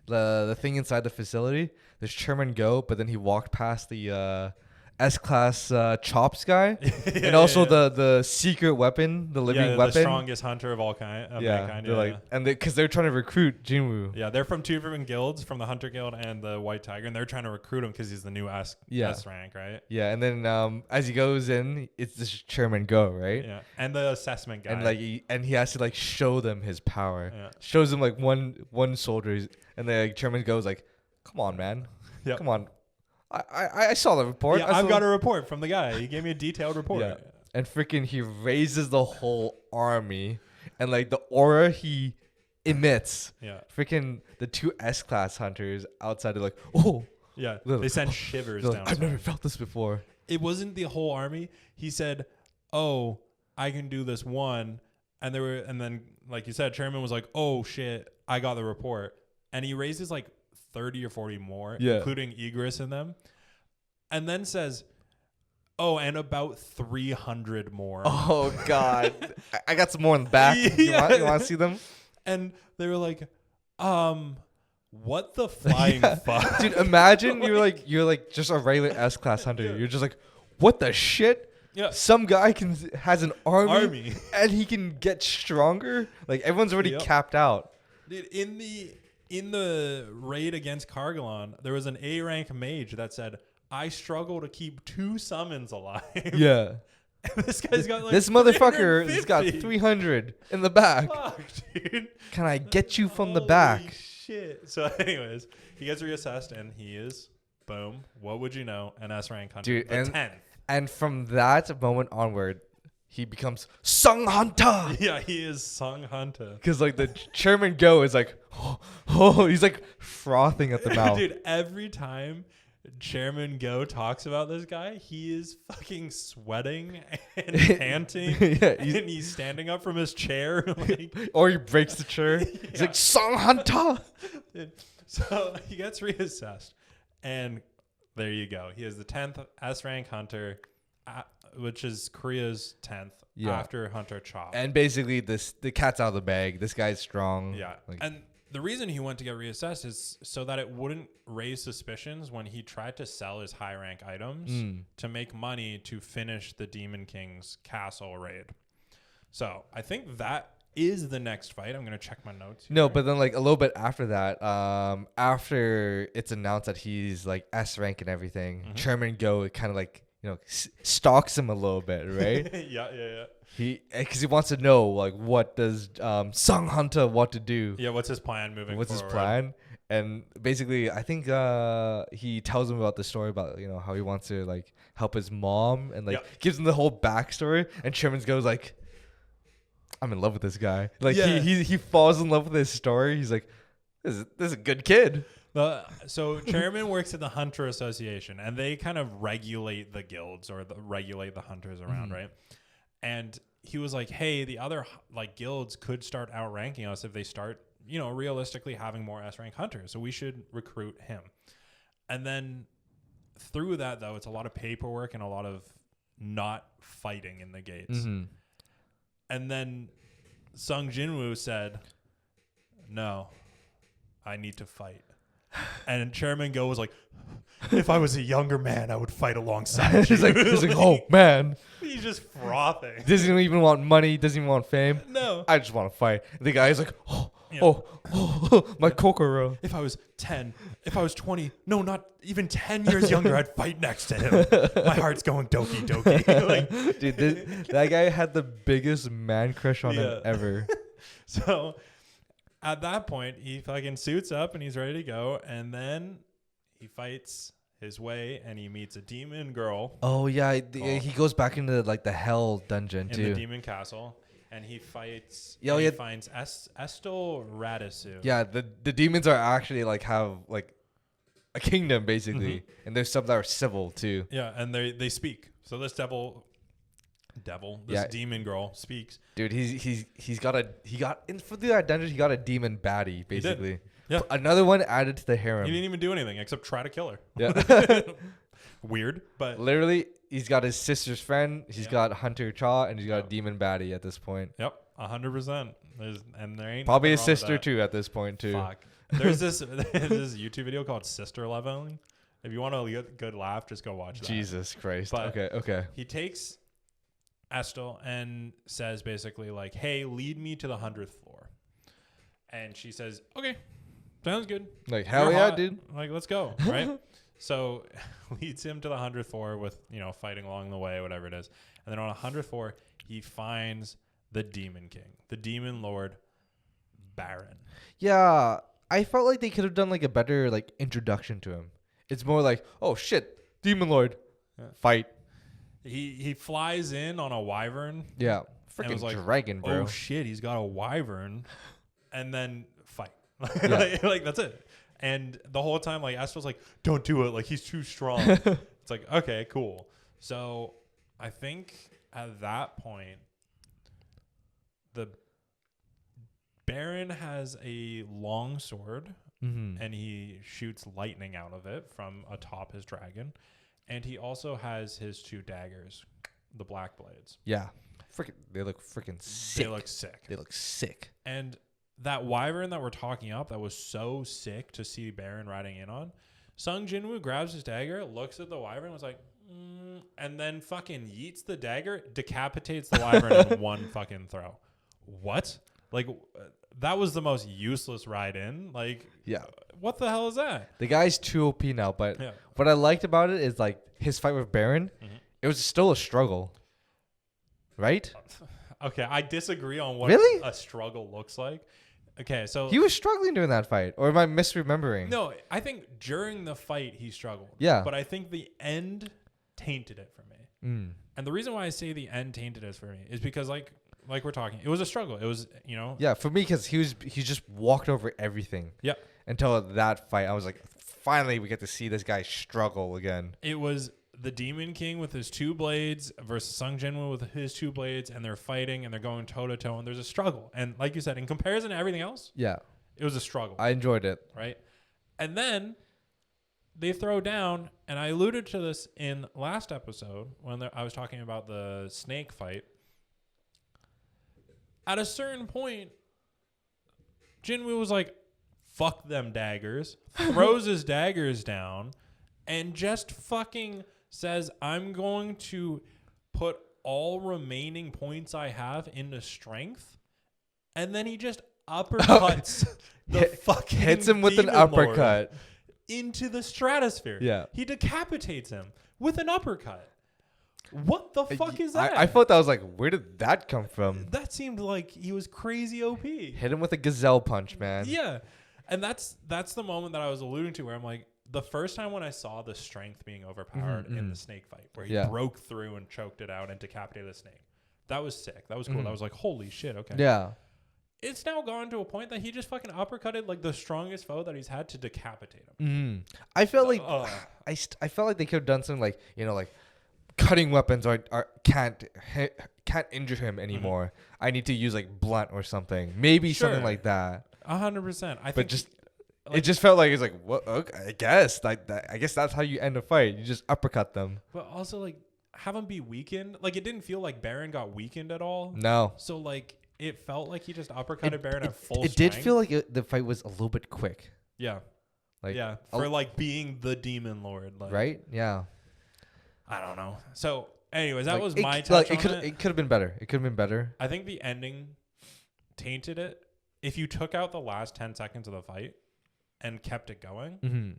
the thing inside the facility, there's Chairman Go, but then he walked past the S-class chops guy, and also the secret weapon, the living weapon, the strongest hunter of all kind. Mankind, they're like, and because they're trying to recruit Jinwoo. Yeah, they're from two different guilds, from the Hunter Guild and the White Tiger, and they're trying to recruit him because he's the new S rank, right? Yeah, and then as he goes in, it's this Chairman Go, right? Yeah, and the assessment guy, and like he has to like show them his power. Yeah. Shows them like one soldier, and then like Chairman Go's like, "Come on, man, come on." I saw the report. Yeah, I've got a report from the guy. He gave me a detailed report. Yeah. And freaking he raises the whole army. And like the aura he emits. Yeah. Freaking the two S-class hunters outside are like, oh. Yeah. They send shivers down. I've never felt this before. It wasn't the whole army. He said, oh, I can do this one. And then like you said, Chairman was like, oh shit, I got the report. And he raises like 30 or 40 more, including Igris in them, and then says, oh, and about 300 more. Oh, God. I got some more in the back. You want to see them? And they were like, what the flying fuck? Dude, imagine you're like just a regular S-class hunter. Yeah. You're just like, what the shit? Yeah. Some guy has an army and he can get stronger. Like, everyone's already capped out. Dude, in the raid against Kargalon, there was an A-rank mage that said, I struggle to keep 2 summons alive. Yeah. And this guy's got like this motherfucker has got 300 in the back. Fuck, dude. Can I get you from the back? Holy shit. So anyways, he gets reassessed and he is, boom, what would you know, an S-rank hunter. Dude, the 10th. And from that moment onward, he becomes Sung Hunter. Yeah, he is Sung Hunter. Because like the Chairman Go is like, he's like frothing at the mouth. Dude, every time Chairman Go talks about this guy, he is fucking sweating and panting. And he's standing up from his chair. Like, or he breaks the chair. He's like, Sung Hunter. Dude, so he gets reassessed. And there you go. He is the 10th S-rank hunter. Which is Korea's 10th after Hunter Chop. And basically, the cat's out of the bag. This guy's strong. Yeah. Like, and the reason he went to get reassessed is so that it wouldn't raise suspicions when he tried to sell his high rank items to make money to finish the Demon King's castle raid. So I think that is the next fight. I'm going to check my notes here. No, but then like a little bit after that, after it's announced that he's like S rank and everything, Chairman Go kind of like, stalks him a little bit, right? Yeah. Because he wants to know, like, what does Sung Hunter want to do? Yeah, what's his plan moving forward? What's his plan? And basically, I think he tells him about the story about, how he wants to, like, help his mom and, like, gives him the whole backstory. And Chairman goes, like, I'm in love with this guy. Like, he falls in love with his story. He's like, this is a good kid. So Chairman works at the Hunter Association, and they kind of regulate the guilds or regulate the hunters around, right? And he was like, hey, the other like guilds could start outranking us if they start, realistically having more S-rank hunters. So we should recruit him. And then through that, though, it's a lot of paperwork and a lot of not fighting in the gates. And then Sung Jinwoo said, no, I need to fight. And Chairman Go was like, if I was a younger man, I would fight alongside you. he's like, oh, man. He's just frothing. Doesn't even want money. Doesn't even want fame. No. I just want to fight. The guy's like, my Kokoro. If I was 10, if I was 20, no, not even 10 years younger, I'd fight next to him. My heart's going doki doki. Like, dude, that guy had the biggest man crush on him ever. So at that point, he fucking suits up and he's ready to go. And then he fights his way and he meets a demon girl. Oh yeah, he goes back into like the hell dungeon too. In the demon castle, and he fights. He finds Estel Radisu. Yeah, the demons are actually like have like a kingdom basically, and there's some that are civil too. Yeah, and they speak. So this demon girl speaks. Dude, he got in for that dungeon. He got a demon baddie basically. Yeah, another one added to the harem. He didn't even do anything except try to kill her. Yeah, weird, but literally he's got his sister's friend. He's got Hunter Chaw, and he's got a demon baddie at this point. Yep, 100%. And there ain't probably his sister too at this point too. Fuck. There's this YouTube video called Sister Leveling. If you want a good laugh, just go watch that. Jesus Christ. But okay. He takes Estel and says basically like, hey, lead me to the 100th floor. And she says, okay, sounds good. Like, hell yeah, dude. Like, let's go, right? So leads him to the 100th floor with, fighting along the way, whatever it is. And then on 100th floor, he finds the Demon King, the Demon Lord, Baron. Yeah, I felt like they could have done like a better like introduction to him. It's more like, oh shit, Demon Lord, fight. He flies in on a wyvern. Yeah, freaking dragon, bro. Oh shit, he's got a wyvern, and then fight. Yeah. like that's it. And the whole time, like Estel's like, don't do it. Like he's too strong. It's like, okay, cool. So I think at that point, the Baron has a long sword. And he shoots lightning out of it from atop his dragon. And he also has his 2 daggers, the black blades. Yeah. They look freaking sick. They look sick. And that wyvern that we're talking up that was so sick to see Baron riding in on, Sung Jinwoo grabs his dagger, looks at the wyvern, and was like, and then fucking yeets the dagger, decapitates the wyvern in one fucking throw. What? Like, that was the most useless ride in. Like, yeah, what the hell is that? The guy's too OP now, but what I liked about it is like his fight with Baron. It was still a struggle, right? Okay, I disagree on what a struggle looks like. Okay, so he was struggling during that fight, or am I misremembering? No, I think during the fight he struggled. Yeah, but I think the end tainted it for me. And the reason why I say the end tainted it for me is because like we're talking, it was a struggle. It was, Yeah, for me, because he just walked over everything. Yeah. Until that fight, I was like, finally, we get to see this guy struggle again. It was the Demon King with his 2 blades versus Sung Jinwoo with his 2 blades, and they're fighting, and they're going toe-to-toe, and there's a struggle. And like you said, in comparison to everything else, it was a struggle. I enjoyed it. Right? And then they throw down, and I alluded to this in last episode when I was talking about the snake fight. At a certain point, Jinwoo was like, fuck them daggers, throws his daggers down, and just fucking says, I'm going to put all remaining points I have into strength. And then he just uppercuts the fucking hits him with an uppercut into the stratosphere. Yeah. He decapitates him with an uppercut. What the fuck is that? I thought that was like, where did that come from? That seemed like he was crazy OP. Hit him with a gazelle punch, man. Yeah. And that's the moment that I was alluding to where I'm like, the first time when I saw the strength being overpowered in the snake fight, where he broke through and choked it out and decapitated the snake, that was sick. That was cool. That was like, holy shit, okay. Yeah. It's now gone to a point that he just fucking uppercutted like the strongest foe that he's had to decapitate him. I felt like I felt like they could have done something like, like cutting weapons can't injure him anymore. I need to use like blunt or something. Maybe something like that. 100%. It just felt like it's like, what? Okay, I guess I guess that's how you end a fight. You just uppercut them. But also like have him be weakened. Like it didn't feel like Baron got weakened at all. No. So like it felt like he just uppercutted Baron at full strength. It did feel like the fight was a little bit quick. Yeah. Like for like being the Demon Lord. Like, right? Yeah. I don't know. So, anyways, that was my touch like, on it. It could have been better. It could have been better. I think the ending tainted it. If you took out the last 10 seconds of the fight and kept it going,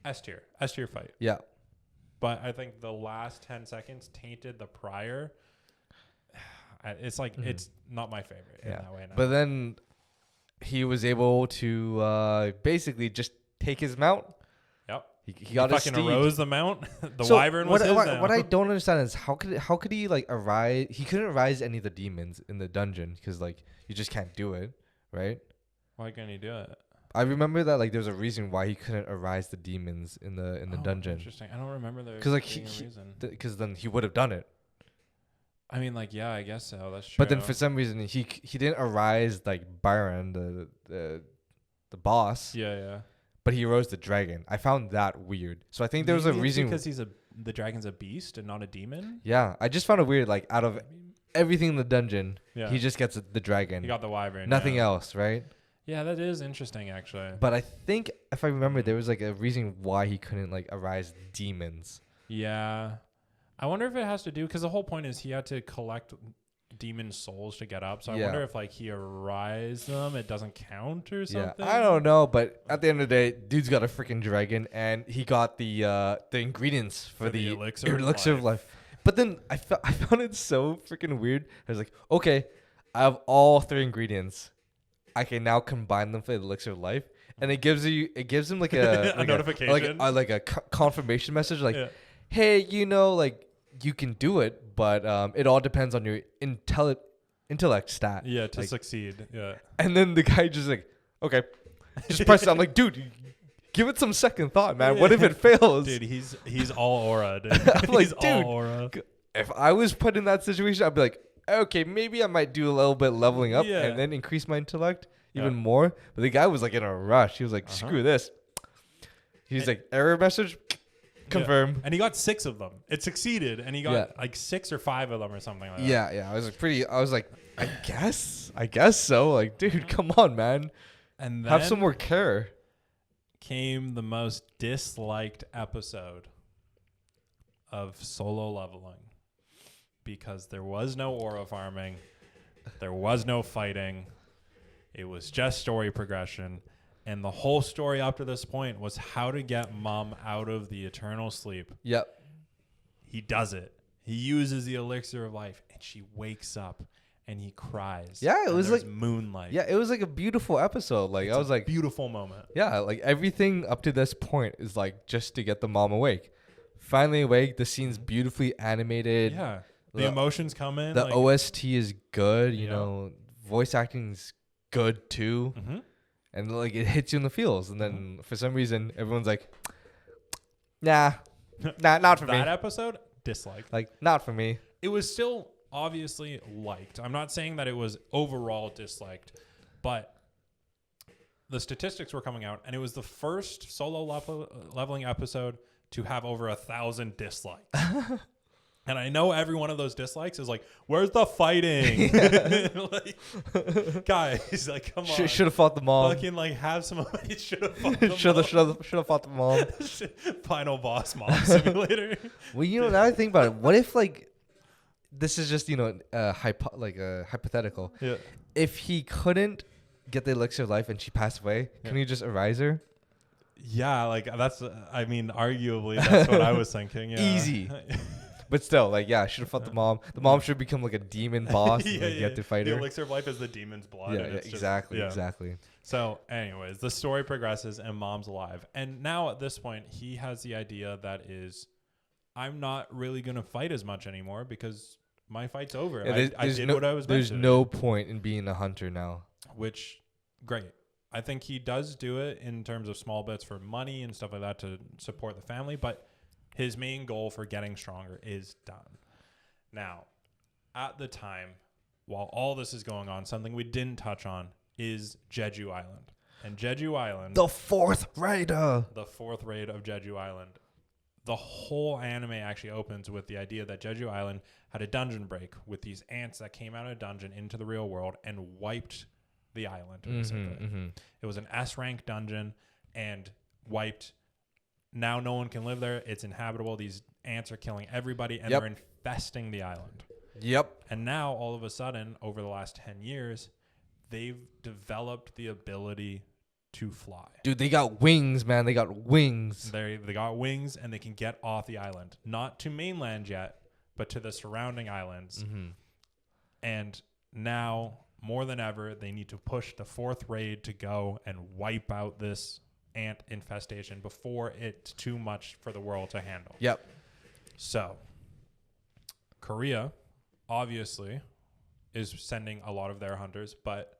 S tier fight. Yeah. But I think the last 10 seconds tainted the prior. It's like, it's not my favorite in that way now. But then he was able to basically just take his mount. Yep. He got his fucking steed. arose the mount. The wyvern was his now. What I don't understand is how could he like arise? He couldn't arise any of the demons in the dungeon because like you just can't do it, right? Why couldn't he do it? I remember that like there's a reason why he couldn't arise the demons in the dungeon. Interesting. I don't remember there because like being a reason. Because then he would have done it. I mean, like, yeah, I guess so. That's true. But then for some reason he didn't arise like Byron, the boss. Yeah. But he rose the dragon. I found that weird. So I think there was a reason because the dragon's a beast and not a demon. Yeah, I just found it weird. Like out of everything in the dungeon, he just gets the dragon. He got the wyvern. Nothing else, right? Yeah, that is interesting actually. But I think if I remember, there was like a reason why he couldn't like arise demons. Yeah, I wonder if it has to do because the whole point is he had to collect demon souls to get up. So I wonder if like he arise them, it doesn't count or something. Yeah, I don't know. But at the end of the day, dude's got a freaking dragon, and he got the ingredients for the elixir of life. But then I found it so freaking weird. I was like, okay, I have all 3 ingredients. I can now combine them for the elixir of life, and it gives him like a a notification, like a confirmation message, like, hey, like you can do it, but it all depends on your intellect stat. Yeah, to like, succeed. Yeah. And then the guy just like, okay, just press it. I'm like, dude, give it some second thought, man. What if it fails? Dude, he's all aura, dude. I'm like, he's dude, all aura. If I was put in that situation, I'd be like, okay, maybe I might do a little bit leveling up and then increase my intellect even more. But the guy was like in a rush. He was like, screw this. He's like, error message, confirm. Yeah. And he got 6 of them. It succeeded, and he got like 6 or 5 of them or something like that. Yeah. I was like, I guess so. Like, dude, come on, man. And then have some more care. Came the most disliked episode of solo leveling. Because there was no aura farming, there was no fighting, it was just story progression, and the whole story up to this point was how to get Mom out of the eternal sleep. Yep. He does it. He uses the elixir of life, and she wakes up, and he cries. Yeah, it was like moonlight. Yeah, it was like a beautiful episode. Like I was like, beautiful moment. Yeah, like everything up to this point is like just to get the mom awake. Finally awake. The scene's beautifully animated. Yeah. The emotions come in. The OST is good, you know. Voice acting's good too, and like it hits you in the feels. And then for some reason, everyone's like, "Nah, not for me." That episode, disliked. Like, not for me. It was still obviously liked. I'm not saying that it was overall disliked, but the statistics were coming out, and it was the first solo leveling episode to have over 1,000 dislikes. And I know every one of those dislikes is like, where's the fighting? Like, guys, like, come on. Should have fought the mom. Fucking, like, have some... Should have fought the mom. Should have fought the mom. Final boss mom simulator. Well, now I think about it. What if, like, this is just, hypothetical. Yeah. If he couldn't get the elixir of life and she passed away, can he just arise her? Yeah, like, that's... I mean, arguably, that's what I was thinking. Yeah. Easy. But still, like, yeah, should have fought the mom. The mom should become like a demon boss. You have to fight her. The elixir of life is the demon's blood. Yeah, exactly. So, anyways, the story progresses and Mom's alive. And now at this point, he has the idea that is, I'm not really going to fight as much anymore because my fight's over. Yeah, I did what I was meant to. There's no point in being a hunter now. Which, great. I think he does do it in terms of small bits for money and stuff like that to support the family, but his main goal for getting stronger is done. Now, at the time, while all this is going on, something we didn't touch on is Jeju Island. And Jeju Island... The fourth raid of Jeju Island. The whole anime actually opens with the idea that Jeju Island had a dungeon break with these ants that came out of a dungeon into the real world and wiped the island. It was an S-rank dungeon and wiped... Now no one can live there. It's inhabitable. These ants are killing everybody, and they're infesting the island. Yep. And now, all of a sudden, over the last 10 years, they've developed the ability to fly. Dude, they got wings, man. They got wings. They got wings, and they can get off the island. Not to mainland yet, but to the surrounding islands. And now, more than ever, they need to push the fourth raid to go and wipe out this ant infestation before it's too much for the world to handle. Yep. So Korea obviously is sending a lot of their hunters, but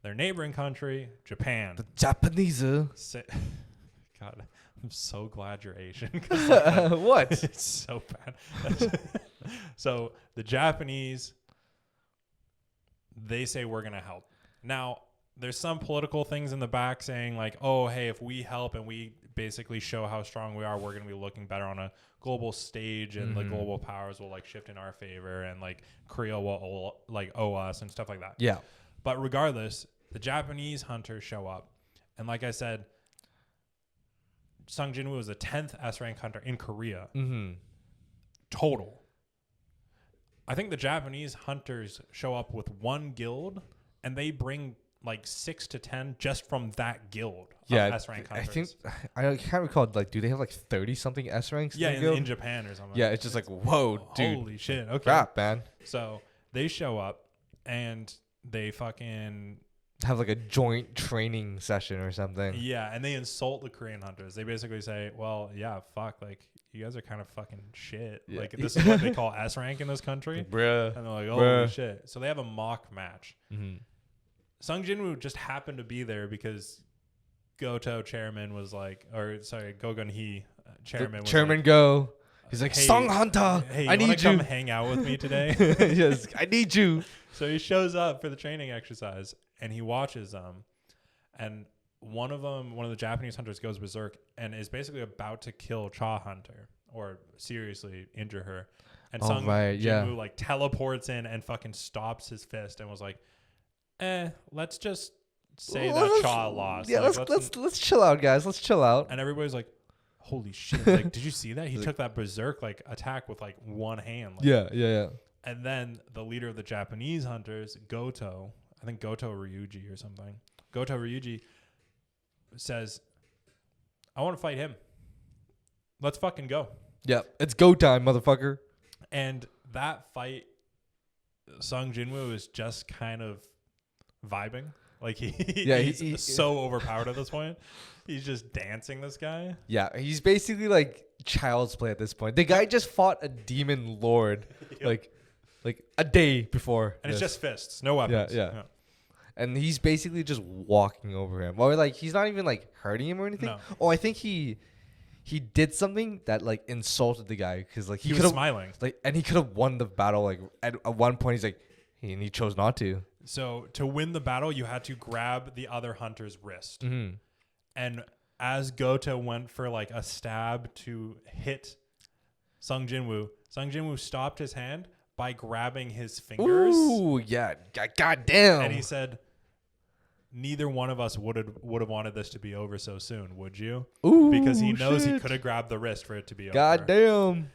their neighboring country, Japan. The Japanese. God, I'm so glad you're Asian. What? It's so bad. So the Japanese, they say we're going to help. Now, there's some political things in the back saying like, oh, hey, if we help and we basically show how strong we are, we're going to be looking better on a global stage, and the global powers will like shift in our favor, and like Korea will like owe us and stuff like that. Yeah. But regardless, the Japanese hunters show up. And like I said, Sung Jinwoo was the 10th S-rank hunter in Korea. Total. I think the Japanese hunters show up with one guild, and they bring like 6 to 10 just from that guild of S-rank hunters. I think, I can't recall, like, do they have like 30 something S ranks? Yeah, in Japan or something. Yeah, it's just like, whoa, dude. Holy shit. Okay. Crap, man. So they show up and they fucking have like a joint training session or something. Yeah, and they insult the Korean hunters. They basically say, well, yeah, fuck, like, you guys are kind of fucking shit. Yeah. Like, this is what they call S rank in this country. Bruh. And they're like, holy shit. So they have a mock match. Sung Jinwoo just happened to be there because Goto chairman was like, Gogun Hee chairman was Chairman like, Go. He's like, hey, Sung Hunter, hey, I need you. Come hang out with me today? Yes, I need you. So he shows up for the training exercise and he watches them. And one of the Japanese hunters goes berserk and is basically about to kill Cha Hunter or seriously injure her. And Sung Jinwoo like teleports in and fucking stops his fist and was like, let's just say that Cha lost. Yeah, like, let's chill out, guys. Let's chill out. And everybody's like, holy shit. Like, did you see that? He took that berserk like attack with like one hand. Like, yeah. And then the leader of the Japanese hunters, Goto, I think Goto Ryuji or something. Goto Ryuji says, I want to fight him. Let's fucking go. Yeah, it's go time, motherfucker. And that fight, Sung Jinwoo is just kind of vibing. Like he's so overpowered at this point. He's just dancing this guy. Yeah, he's basically like child's play at this point. The guy just fought a demon lord like a day before. And it's just fists, no weapons. Yeah. And he's basically just walking over him. Or like he's not even like hurting him or anything. No. Oh, I think he did something that like insulted the guy because like he was smiling. Like, and he could have won the battle. Like at one point he's like, and he chose not to. So to win the battle, you had to grab the other hunter's wrist. And as Goto went for like a stab to hit Sung Jinwoo stopped his hand by grabbing his fingers. Ooh, yeah. God damn. And he said, neither one of us would have wanted this to be over so soon, would you? Ooh, because he knows he could have grabbed the wrist for it to be over. God damn.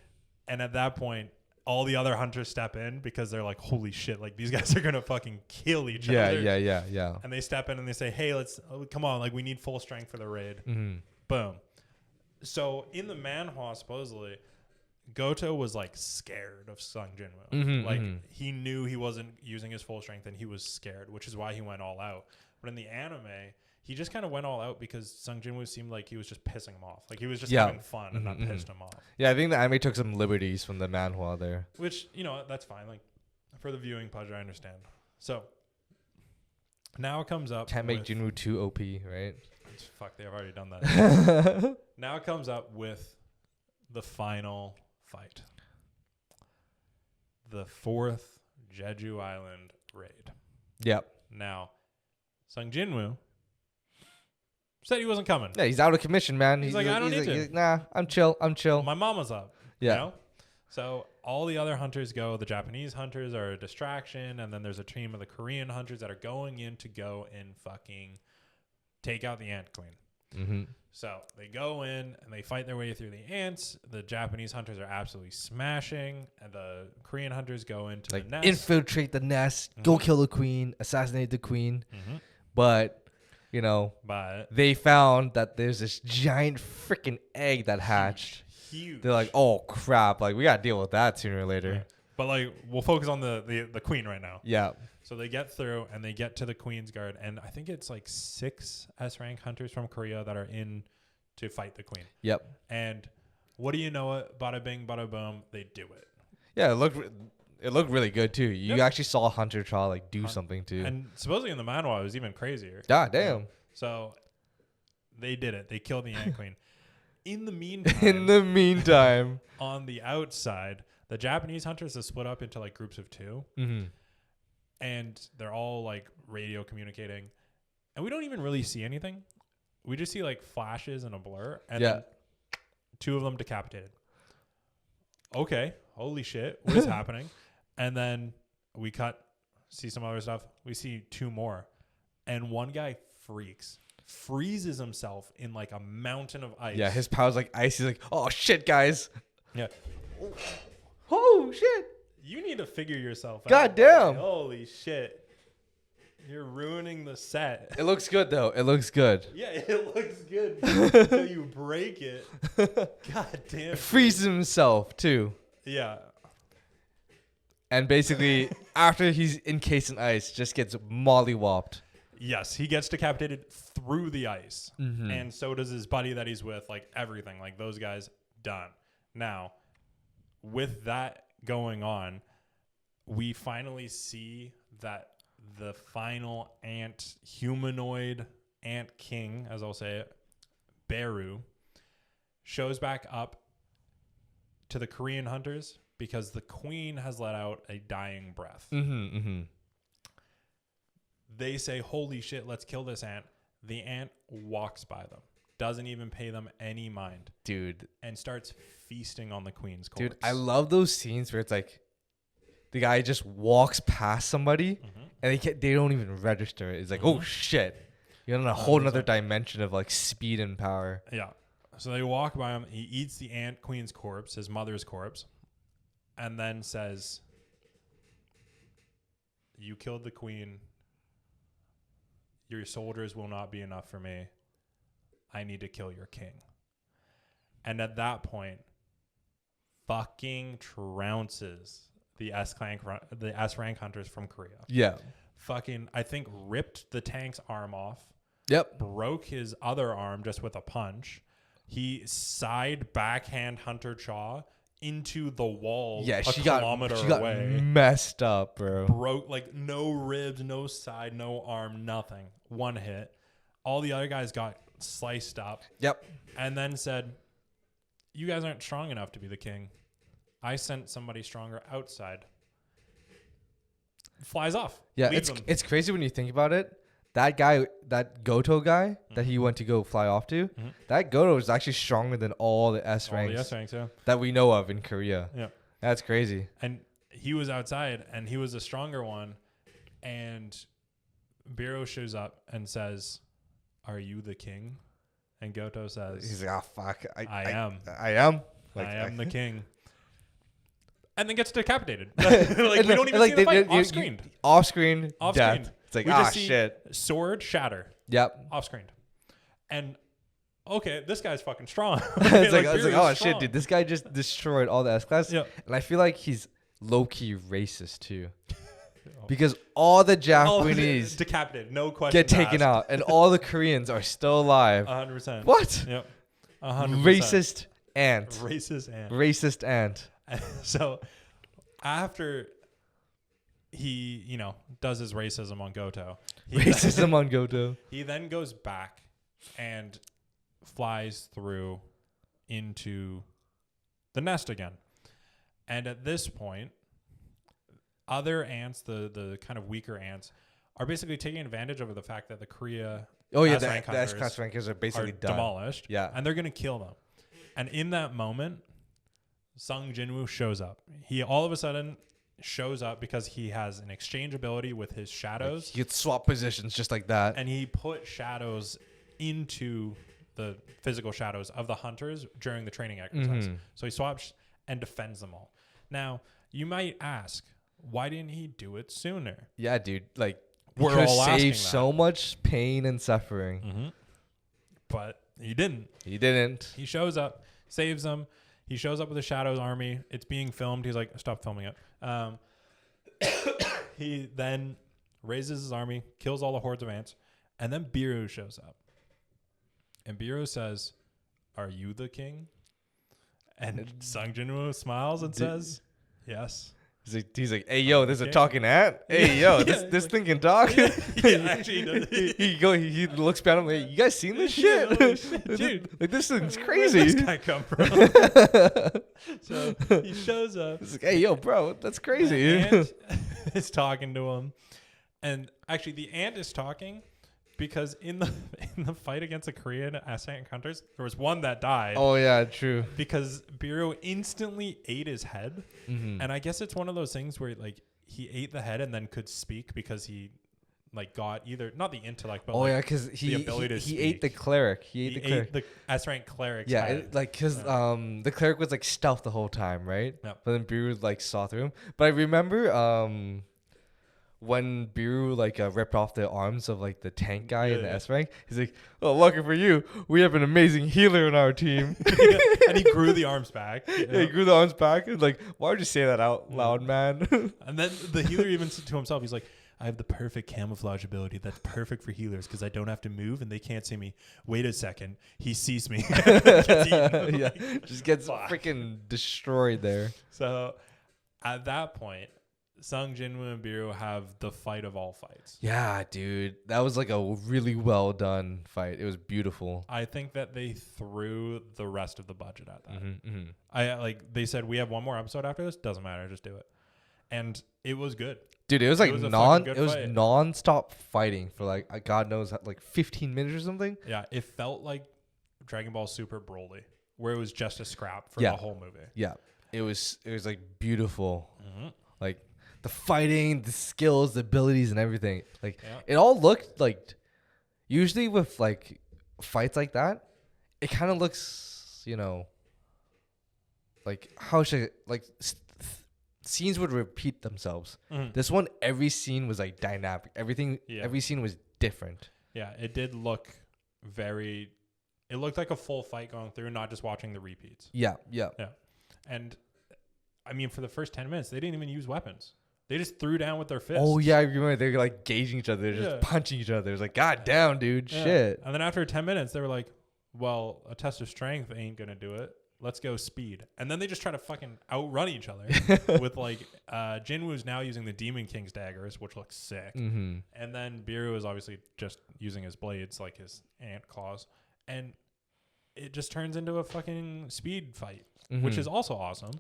And at that point, all the other hunters step in because they're like, holy shit, like these guys are going to fucking kill each other. Yeah. And they step in and they say, hey, come on, like we need full strength for the raid. Boom. So in the manhwa, supposedly, Goto was like scared of Sung Jinwoo. He knew he wasn't using his full strength and he was scared, which is why he went all out. But in the anime, he just kind of went all out because Sung Jinwoo seemed like he was just pissing him off. Like he was just having fun and not pissed him off. Yeah, I think the anime took some liberties from the manhwa there. Which, that's fine. Like for the viewing pleasure, I understand. So now it comes up. Can't make Jinwoo too OP, right? Fuck, they've already done that. Now it comes up with the final fight. The 4th Jeju Island raid. Yep. Now, Sung Jinwoo said he wasn't coming. Yeah, he's out of commission, man. He's like, I don't need to. Nah, I'm chill. My mama's up. Yeah. So all the other hunters go. The Japanese hunters are a distraction. And then there's a team of the Korean hunters that are going in to go and fucking take out the Ant Queen. So they go in and they fight their way through the ants. The Japanese hunters are absolutely smashing. And the Korean hunters go into the nest. Infiltrate the nest. Go kill the queen. Assassinate the queen. But... they found that there's this giant freaking egg that hatched. Huge. They're like, oh crap! Like we gotta deal with that sooner or later. Right. But like, we'll focus on the queen right now. Yeah. So they get through and they get to the Queen's Guard, and I think it's like 6 S rank hunters from Korea that are in to fight the Queen. Yep. And what do you know? It bada bing, bada boom. They do it. Yeah, it looked really good too. You actually saw Hunter Cha like do something too. And supposedly in the manhwa, it was even crazier. Yeah, damn. So they did it. They killed the Ant Queen. In the meantime, on the outside, the Japanese hunters have split up into like groups of 2. Mm-hmm. And they're all like radio communicating. And we don't even really see anything. We just see like flashes and a blur. And then 2 of them decapitated. Okay. Holy shit. What is happening? And then we see some other stuff. We see 2 more. And one guy freezes himself in like a mountain of ice. Yeah, his power's like ice. He's like, oh shit, guys. Yeah. Oh shit. You need to figure yourself out. God damn. Holy shit. You're ruining the set. It looks good though. It looks good. Yeah, it looks good until you break it. God damn. Freezes himself too. Yeah. And basically, after he's encased in ice, just gets mollywopped. Yes, he gets decapitated through the ice. Mm-hmm. And so does his buddy that he's with. Like, everything. Like, those guys, done. Now, with that going on, we finally see that the final humanoid ant king, as I'll say it, Beru, shows back up to the Korean hunters because the Queen has let out a dying breath. Mm-hmm, mm-hmm. They say, holy shit, let's kill this ant. The ant walks by them, doesn't even pay them any mind. Dude. And starts feasting on the Queen's corpse. Dude, I love those scenes where it's like the guy just walks past somebody and they don't even register it. It's like, oh shit. You're in a whole nother dimension of like speed and power. Yeah. So they walk by him. He eats the ant queen's corpse, his mother's corpse, and then says, you killed the queen. Your soldiers will not be enough for me. I need to kill your king. And at that point, fucking trounces the S-rank hunters from Korea. Yeah. Fucking, I think, ripped the tank's arm off. Yep. Broke his other arm just with a punch. He side backhand Hunter Cha into the wall. Yeah, she got messed up, bro. Broke, like, no ribs, no side, no arm, nothing. One hit. All the other guys got sliced up. Yep. And then said, you guys aren't strong enough to be the king. I sent somebody stronger outside. Flies off. Yeah, it's crazy when you think about it. That guy, that Goto guy that he went to go fly off to, that Goto is actually stronger than all the S ranks yeah. that we know of in Korea. Yeah. That's crazy. And he was outside and he was a stronger one. And Biro shows up and says, are you the king? And Goto says, he's like, oh, fuck. I am. I am. Like, I am the king. And then gets decapitated. Like, we don't even see the fight. Off-screened. Off-screen. Off-screen. Death. It's like, shit. Sword shatter. Yep. Off-screened. And, okay, this guy's fucking strong. It's like, oh, shit, dude. This guy just destroyed all the S-Class. Yep. And I feel like he's low-key racist, too. Because all the Japanese decapitated, no question, get taken out, and all the Koreans are still alive. 100%. What? Yep. 100%. Racist ant. Racist ant. So after he, does his racism on Goto, he then goes back and flies through into the nest again. And at this point, other ants, the kind of weaker ants, are basically taking advantage of the fact that the Korea the S-Class rankers are basically demolished. Yeah. And they're going to kill them. And in that moment, Sung Jinwoo shows up. He all of a sudden shows up because he has an exchange ability with his shadows. He could swap positions just like that. And he put shadows into the physical shadows of the hunters during the training exercise. So he swaps and defends them all. Now, you might ask, why didn't he do it sooner? Yeah, dude. Like, we're all saved so much pain and suffering. But he didn't. He shows up, saves them. He shows up with the Shadows army. It's being filmed. He's like, stop filming it. He then raises his army, kills all the hordes of ants, and then Biru shows up. And Biru says, "Are you the king?" And Sung Jinwoo smiles and says, "Yes." He's like, hey, yo, there's a talking ant. Hey, yo, this thing can talk. Actually, he looks down and like, you guys seen this shit? Dude, like this thing's crazy. Where did this guy come from? So he shows up. He's like, hey, yo, bro, that's crazy. The ant is talking to him, and actually, the ant is talking because in the fight against the Korean ant hunters, there was one that died. Oh yeah, true. Because Biru instantly ate his head, and I guess it's one of those things where like he ate the head and then could speak because he like got either not the intellect, but because the ability to speak. He ate the cleric. He ate the S-rank cleric's head. Because the cleric was like stealth the whole time, right? Yep. But then Biru like saw through him. But I remember when Biru like ripped off the arms of like the tank guy in the S rank, he's like, "Oh, lucky for you, we have an amazing healer in our team." And he grew the arms back. Yeah, he grew the arms back. And like, why would you say that out loud, man? And then the healer even said to himself, he's like, "I have the perfect camouflage ability that's perfect for healers because I don't have to move and they can't see me. Wait a second, he sees me." Yeah, just gets freaking destroyed there. So at that point, Sung Jinwoo and Biru have the fight of all fights. Yeah, dude. That was like a really well done fight. It was beautiful. I think that they threw the rest of the budget at that. They said, we have one more episode after this. Doesn't matter. Just do it. And it was good. Dude, it was like non-stop fighting for like, God knows, like 15 minutes or something. Yeah. It felt like Dragon Ball Super Broly, where it was just a scrap for the whole movie. Yeah. It was like beautiful. Like, the fighting, the skills, the abilities, and everything. Like, it all looked like, usually with like fights like that, it kind of looks, you know, like how should scenes would repeat themselves. This one, every scene was like dynamic. Every scene was different. Yeah, it did look it looked like a full fight going through, not just watching the repeats. Yeah. And I mean, for the first 10 minutes, they didn't even use weapons. They just threw down with their fists. Oh, yeah. I remember they were like gauging each other. They're just punching each other. It was like, God damn, dude. Shit. And then after 10 minutes, they were like, well, a test of strength ain't going to do it. Let's go speed. And then they just try to fucking outrun each other with like Jinwoo's now using the Demon King's daggers, which looks sick. And then Biru is obviously just using his blades, like his ant claws. And it just turns into a fucking speed fight, which is also awesome.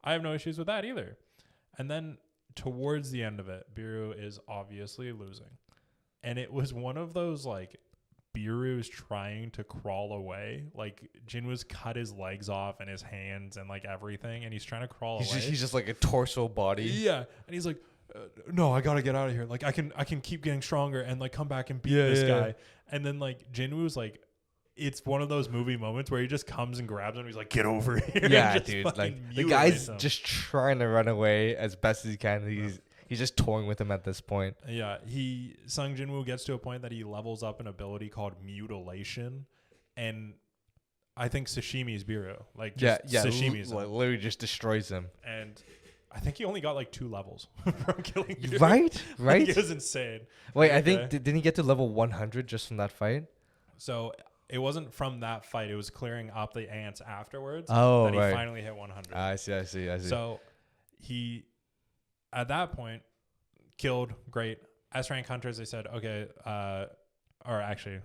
I have no issues with that either. And then towards the end of it, Biru is obviously losing. And it was one of those like Biru's trying to crawl away. Like Jinwoo's cut his legs off and his hands and like everything, and he's trying to crawl away. He's just like a torso body. Yeah, and he's like, "No, I gotta get out of here. Like I can keep getting stronger and like come back and beat this guy." And then like Jinwoo's like, it's one of those movie moments where he just comes and grabs him. He's like, "Get over here!" Yeah, dude. Like the guy's just trying to run away as best as he can. He's just toying with him at this point. Yeah, Sung Jinwoo gets to a point that he levels up an ability called mutilation, and I think Sashimi's Biru. Like, Sashimi's literally just destroys him. And I think he only got like 2 levels from killing Biru. Right. It was insane. Wait, I think didn't he get to level 100 just from that fight? So it wasn't from that fight. It was clearing up the ants afterwards. Oh, that he finally hit 100. I see. So he, at that point, killed great S-rank hunters. They said, okay, or actually,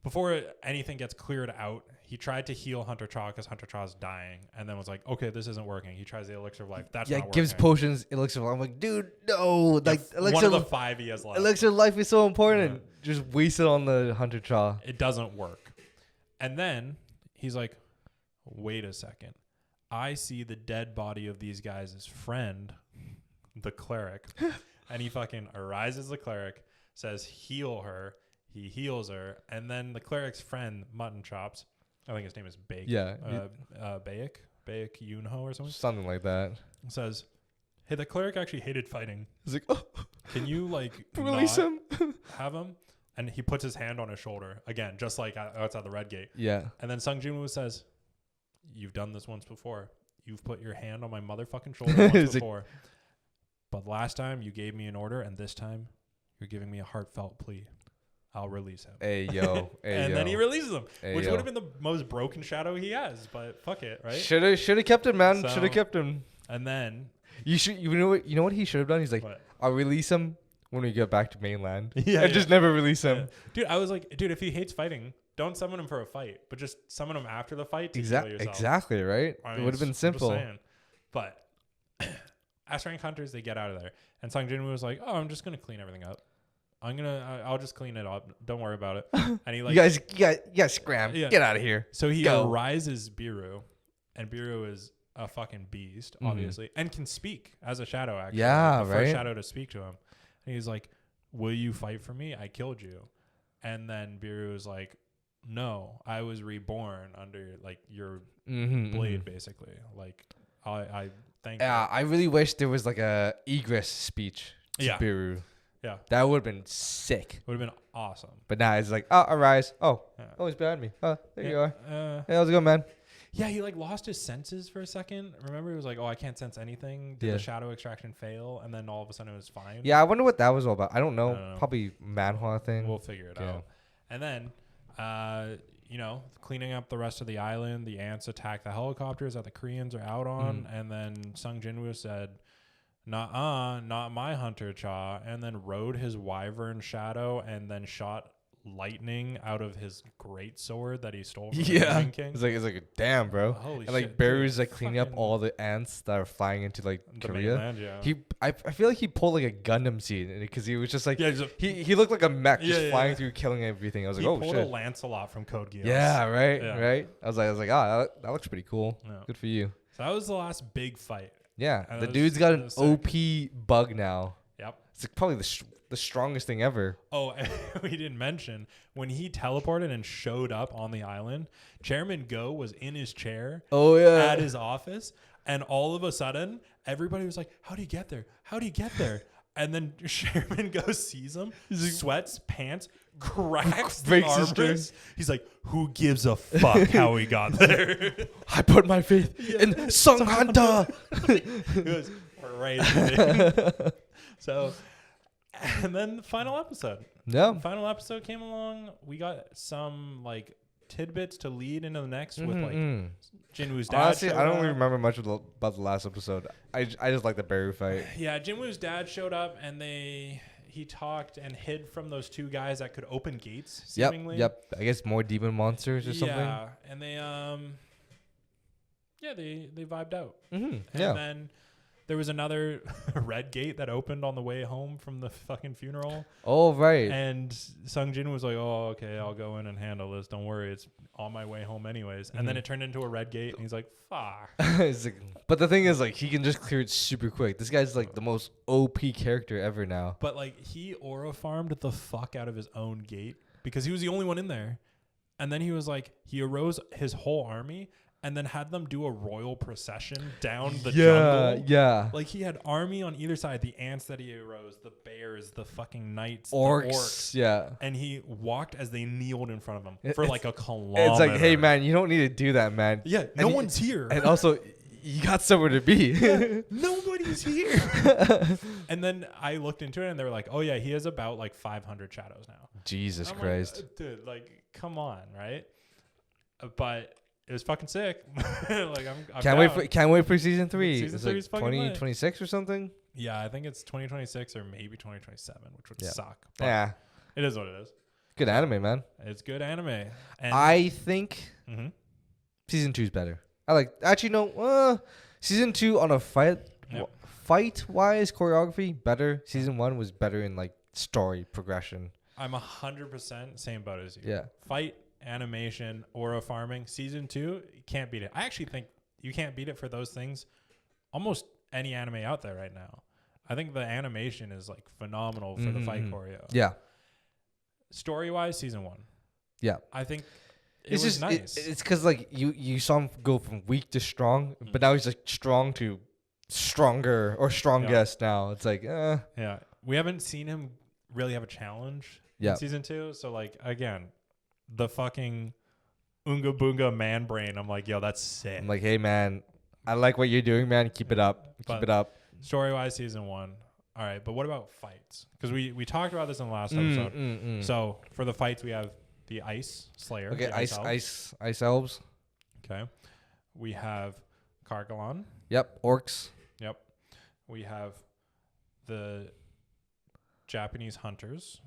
before anything gets cleared out, he tried to heal Hunter Cha because Hunter Cha is dying, and then was like, okay, this isn't working. He tries the elixir of life. That's not working. Gives potions, elixir of life. I'm like, dude, no. Like, elixir, one of the 5 he has left. Elixir of life is so important. Just waste it on the Hunter Cha. It doesn't work. And then he's like, wait a second. I see the dead body of these guys' friend, the cleric. And he fucking arises the cleric, says, heal her. He heals her. And then the cleric's friend, Mutton Chops, I think his name is Bake. Yeah. Baek Yunho or something. Something like that. Says, hey, the cleric actually hated fighting. He's like, oh. Can you like release him? Have him? And he puts his hand on his shoulder. Again, just like outside the red gate. Yeah. And then Sung Jinwoo says, you've done this once before. You've put your hand on my motherfucking shoulder once before. but last time you gave me an order, and this time you're giving me a heartfelt plea. I'll release him. Hey, yo. Hey, and then he releases him, which yo. would have been the most broken shadow he has, but fuck it, right? Should have kept him, man. So- Should have kept him. And then, You know what he should have done? He's like, what? I'll release him when we get back to mainland. Yeah, and just never release him. Yeah. Dude, I was like, dude, if he hates fighting, don't summon him for a fight, but just summon him after the fight to heal yourself. Exactly, right? I mean, it would have been I'm just simple. saying. But as rank hunters, they get out of there. And Sung Jinwoo was like, oh, I'm just going to clean everything up. I'll just clean it up. Don't worry about it. And he like, you guys scram. Yeah. Get out of here. So he Go. arises Biru, and Biru is a fucking beast, obviously, and can speak as a shadow, actually. Yeah, the right. first shadow to speak to him. And he's like, will you fight for me? I killed you. And then Biru is like, no, I was reborn under like your blade, basically. Like, I thank you. Yeah, I really wish there was like a egress speech to Biru. Yeah. That would have been sick. Would have been awesome. But now it's like, oh, arise. Oh, Yeah. oh, he's behind me. Oh, there you are. are. Hey, how's it going, man? Yeah, he like lost his senses for a second. Remember, he was like, "Oh, I can't sense anything." Did the shadow extraction fail? And then all of a sudden, it was fine. Yeah, I wonder what that was all about. I don't know. I don't know. Probably manhwa thing. We'll figure it out. And then, cleaning up the rest of the island, the ants attack the helicopters that the Koreans are out on, and then Sung Jinwoo said, not my hunter Cha, and then rode his wyvern shadow and then shot lightning out of his great sword that he stole from the Demon King. It's like damn, bro. Holy and like shit, Barry's dude, like cleaning up all the ants that are flying into like the Korea. mainland, yeah. I feel like he pulled like a Gundam scene because he was just like Yeah, he looked like a mech just flying yeah. through killing everything. I was He like, oh pulled shit. a Lancelot from Code Geass. Yeah, right, Yeah. right. I was like, ah, that looks pretty cool. Yeah. Good for you. So that was the last big fight. Yeah, And the that dude's was- got that an was sick. OP bug now. Yep. It's like probably the strongest thing ever. Oh, and we didn't mention when he teleported and showed up on the island, Chairman Go was in his chair Oh yeah. at his office, and all of a sudden, everybody was like, "How do you get there? How do you get there?" And then Chairman Go sees him, sweats, pants, cracks the Breaks his armrest. He's like, "Who gives a fuck how he got there?" I put my faith in Sung Hunter. It was crazy. So, and then the final episode. Yeah. The final episode came along. We got some like tidbits to lead into the next with like Jinwoo's dad. Honestly, showed I don't up. really remember much about the last episode. I just like the Barry fight. Yeah, Jinwoo's dad showed up and he talked and hid from those two guys that could open gates. Seemingly. Yep. I guess more demon monsters or something. Yeah, and they they vibed out. And And then there was another red gate that opened on the way home from the fucking funeral. Oh right. And Sung Jin was like, "Oh, okay, I'll go in and handle this. Don't worry, it's on my way home anyways." And then it turned into a red gate, and he's like, "Fuck." It's like, but the thing is, like, he can just clear it super quick. This guy's like the most OP character ever now. But like, he aura farmed the fuck out of his own gate because he was the only one in there. And then he was like, he arose his whole army and then had them do a royal procession down the jungle. Yeah. Like, he had army on either side, the ants that he arose, the bears, the fucking knights, Orcs. the orcs. Yeah. And he walked as they kneeled in front of him for It's- like a kilometer. It's like, hey man, you don't need to do that, man. Yeah, no one's here. And also, you got somewhere to be. Nobody's here. And then I looked into it and they were like, oh yeah, he has about like 500 shadows now. Jesus I'm Christ. like, dude, like, come on, right? But it was fucking sick. Like, I'm Can't wait for season 3. Season It's 3 like is fucking lit. 2026 or something. Yeah, I think it's 2026 or maybe 2027, which would suck. But Yeah. it is what it is. Good anime, man. It's good anime. And I think Mhm. season 2 is better. I like actually no. Season 2 on a fight wise choreography better. Season 1 was better in like story progression. I'm 100% same boat as you. Yeah. Fight, animation, aura farming. Season 2, you can't beat it. I actually think you can't beat it for those things. Almost any anime out there right now. I think the animation is like phenomenal for the fight choreo. Yeah. Story-wise, season 1. Yeah. I think It's was just nice. it's because like you saw him go from weak to strong, but now he's like strong to stronger or strongest now. It's like Yeah. We haven't seen him really have a challenge Yeah. in season 2. So like, again, the fucking Unga Boonga man brain. I'm like, yo, that's sick. I'm like, hey man, I like what you're doing, man. Keep it up. But Keep it up. Story-wise, season 1. All right, but what about fights? Because we talked about this in the last episode. So for the fights, we have the Ice Slayer. Okay, ice elves. Okay. We have Kargalon. Yep, orcs. Yep. We have the Japanese hunters.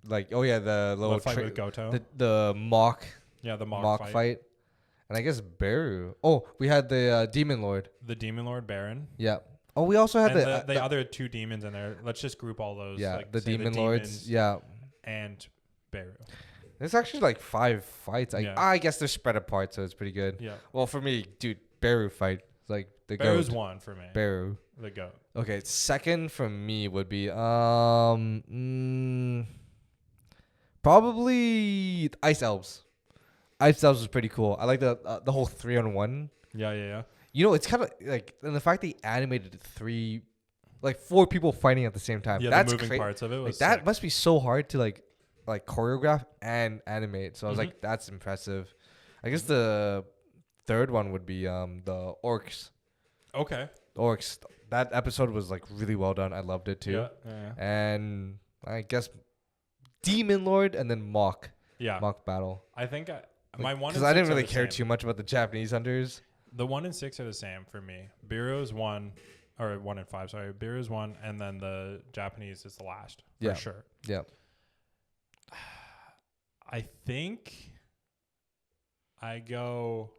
Like, oh yeah, the little fight with Goto. The mock. Yeah, the mock fight. And I guess Beru. Oh, we had the Demon Lord. The Demon Lord Baron. Yeah. Oh, we also had the other two demons in there. Let's just group all those. Yeah, like, the Demon Lords. Yeah. And Beru. There's actually like 5 fights. I guess they're spread apart, so it's pretty good. Yeah. Well, for me, dude, Beru fight. It's like the Beru's goat. one for me. Beru. The goat. Okay, second for me would be probably Ice Elves. Ice Elves was pretty cool. I like the whole 3-on-1. Yeah. You know, it's kind of like, and the fact they animated 4 people fighting at the same time. Yeah, that's the moving parts of it was that sick. must be so hard to like choreograph and animate. So I was like, that's impressive. I guess the third one would be the orcs. Okay. Orcs. That episode was like really well done. I loved it too. Yeah. And I guess Demon Lord and then Mock. Yeah. Mock battle. I think my 1 because I didn't really care too much about the Japanese hunters. The 1 and 6 are the same for me. Beru's 1, or 1 and 5. Sorry, Beru's 1, and then the Japanese is the last for sure. Yeah. I think I go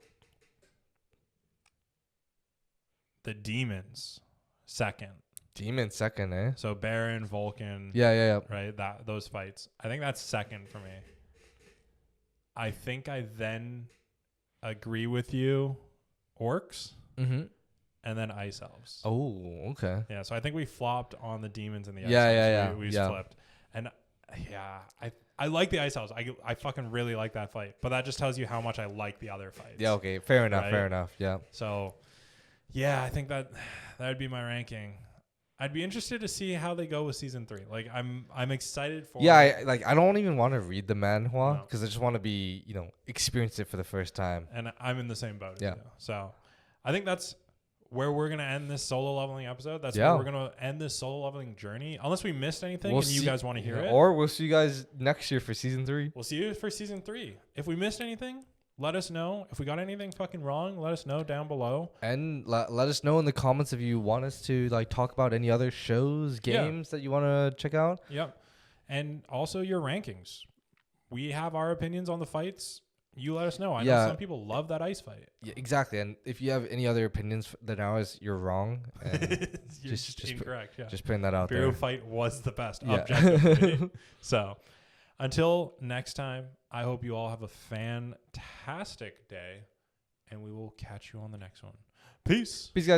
the demons second. Demon second, eh? So Baron, Vulcan. Yeah. Right, those fights. I think that's second for me. I think I then agree with you, orcs, and then ice elves. Oh, okay. Yeah, so I think we flopped on the demons and the ice elves. We flipped. And I like the ice elves. I fucking really like that fight. But that just tells you how much I like the other fights. Yeah, okay. Fair enough. Right? Fair enough. Yeah. So, yeah, I think that would be my ranking. I'd be interested to see how they go with season 3. Like, I'm excited for. Yeah, I don't even want to read the manhwa because I just want to be, experience it for the first time. And I'm in the same boat. Yeah. As you. So, I think that's where we're gonna end this solo leveling episode. That's where we're gonna end this solo leveling journey. Unless we missed anything and you guys want to hear it, or we'll see you guys next year for season 3. We'll see you for season 3. If we missed anything, let us know. If we got anything fucking wrong, let us know down below. And let us know in the comments if you want us to talk about any other shows, games that you want to check out. Yep. And also your rankings. We have our opinions on the fights. You let us know. I know some people love that ice fight. Yeah, exactly. And if you have any other opinions than ours, you're wrong. And you're just incorrect. Just putting that out there. Beru fight was the best. Objectively. So until next time, I hope you all have a fantastic day, and we will catch you on the next one. Peace. Peace, guys.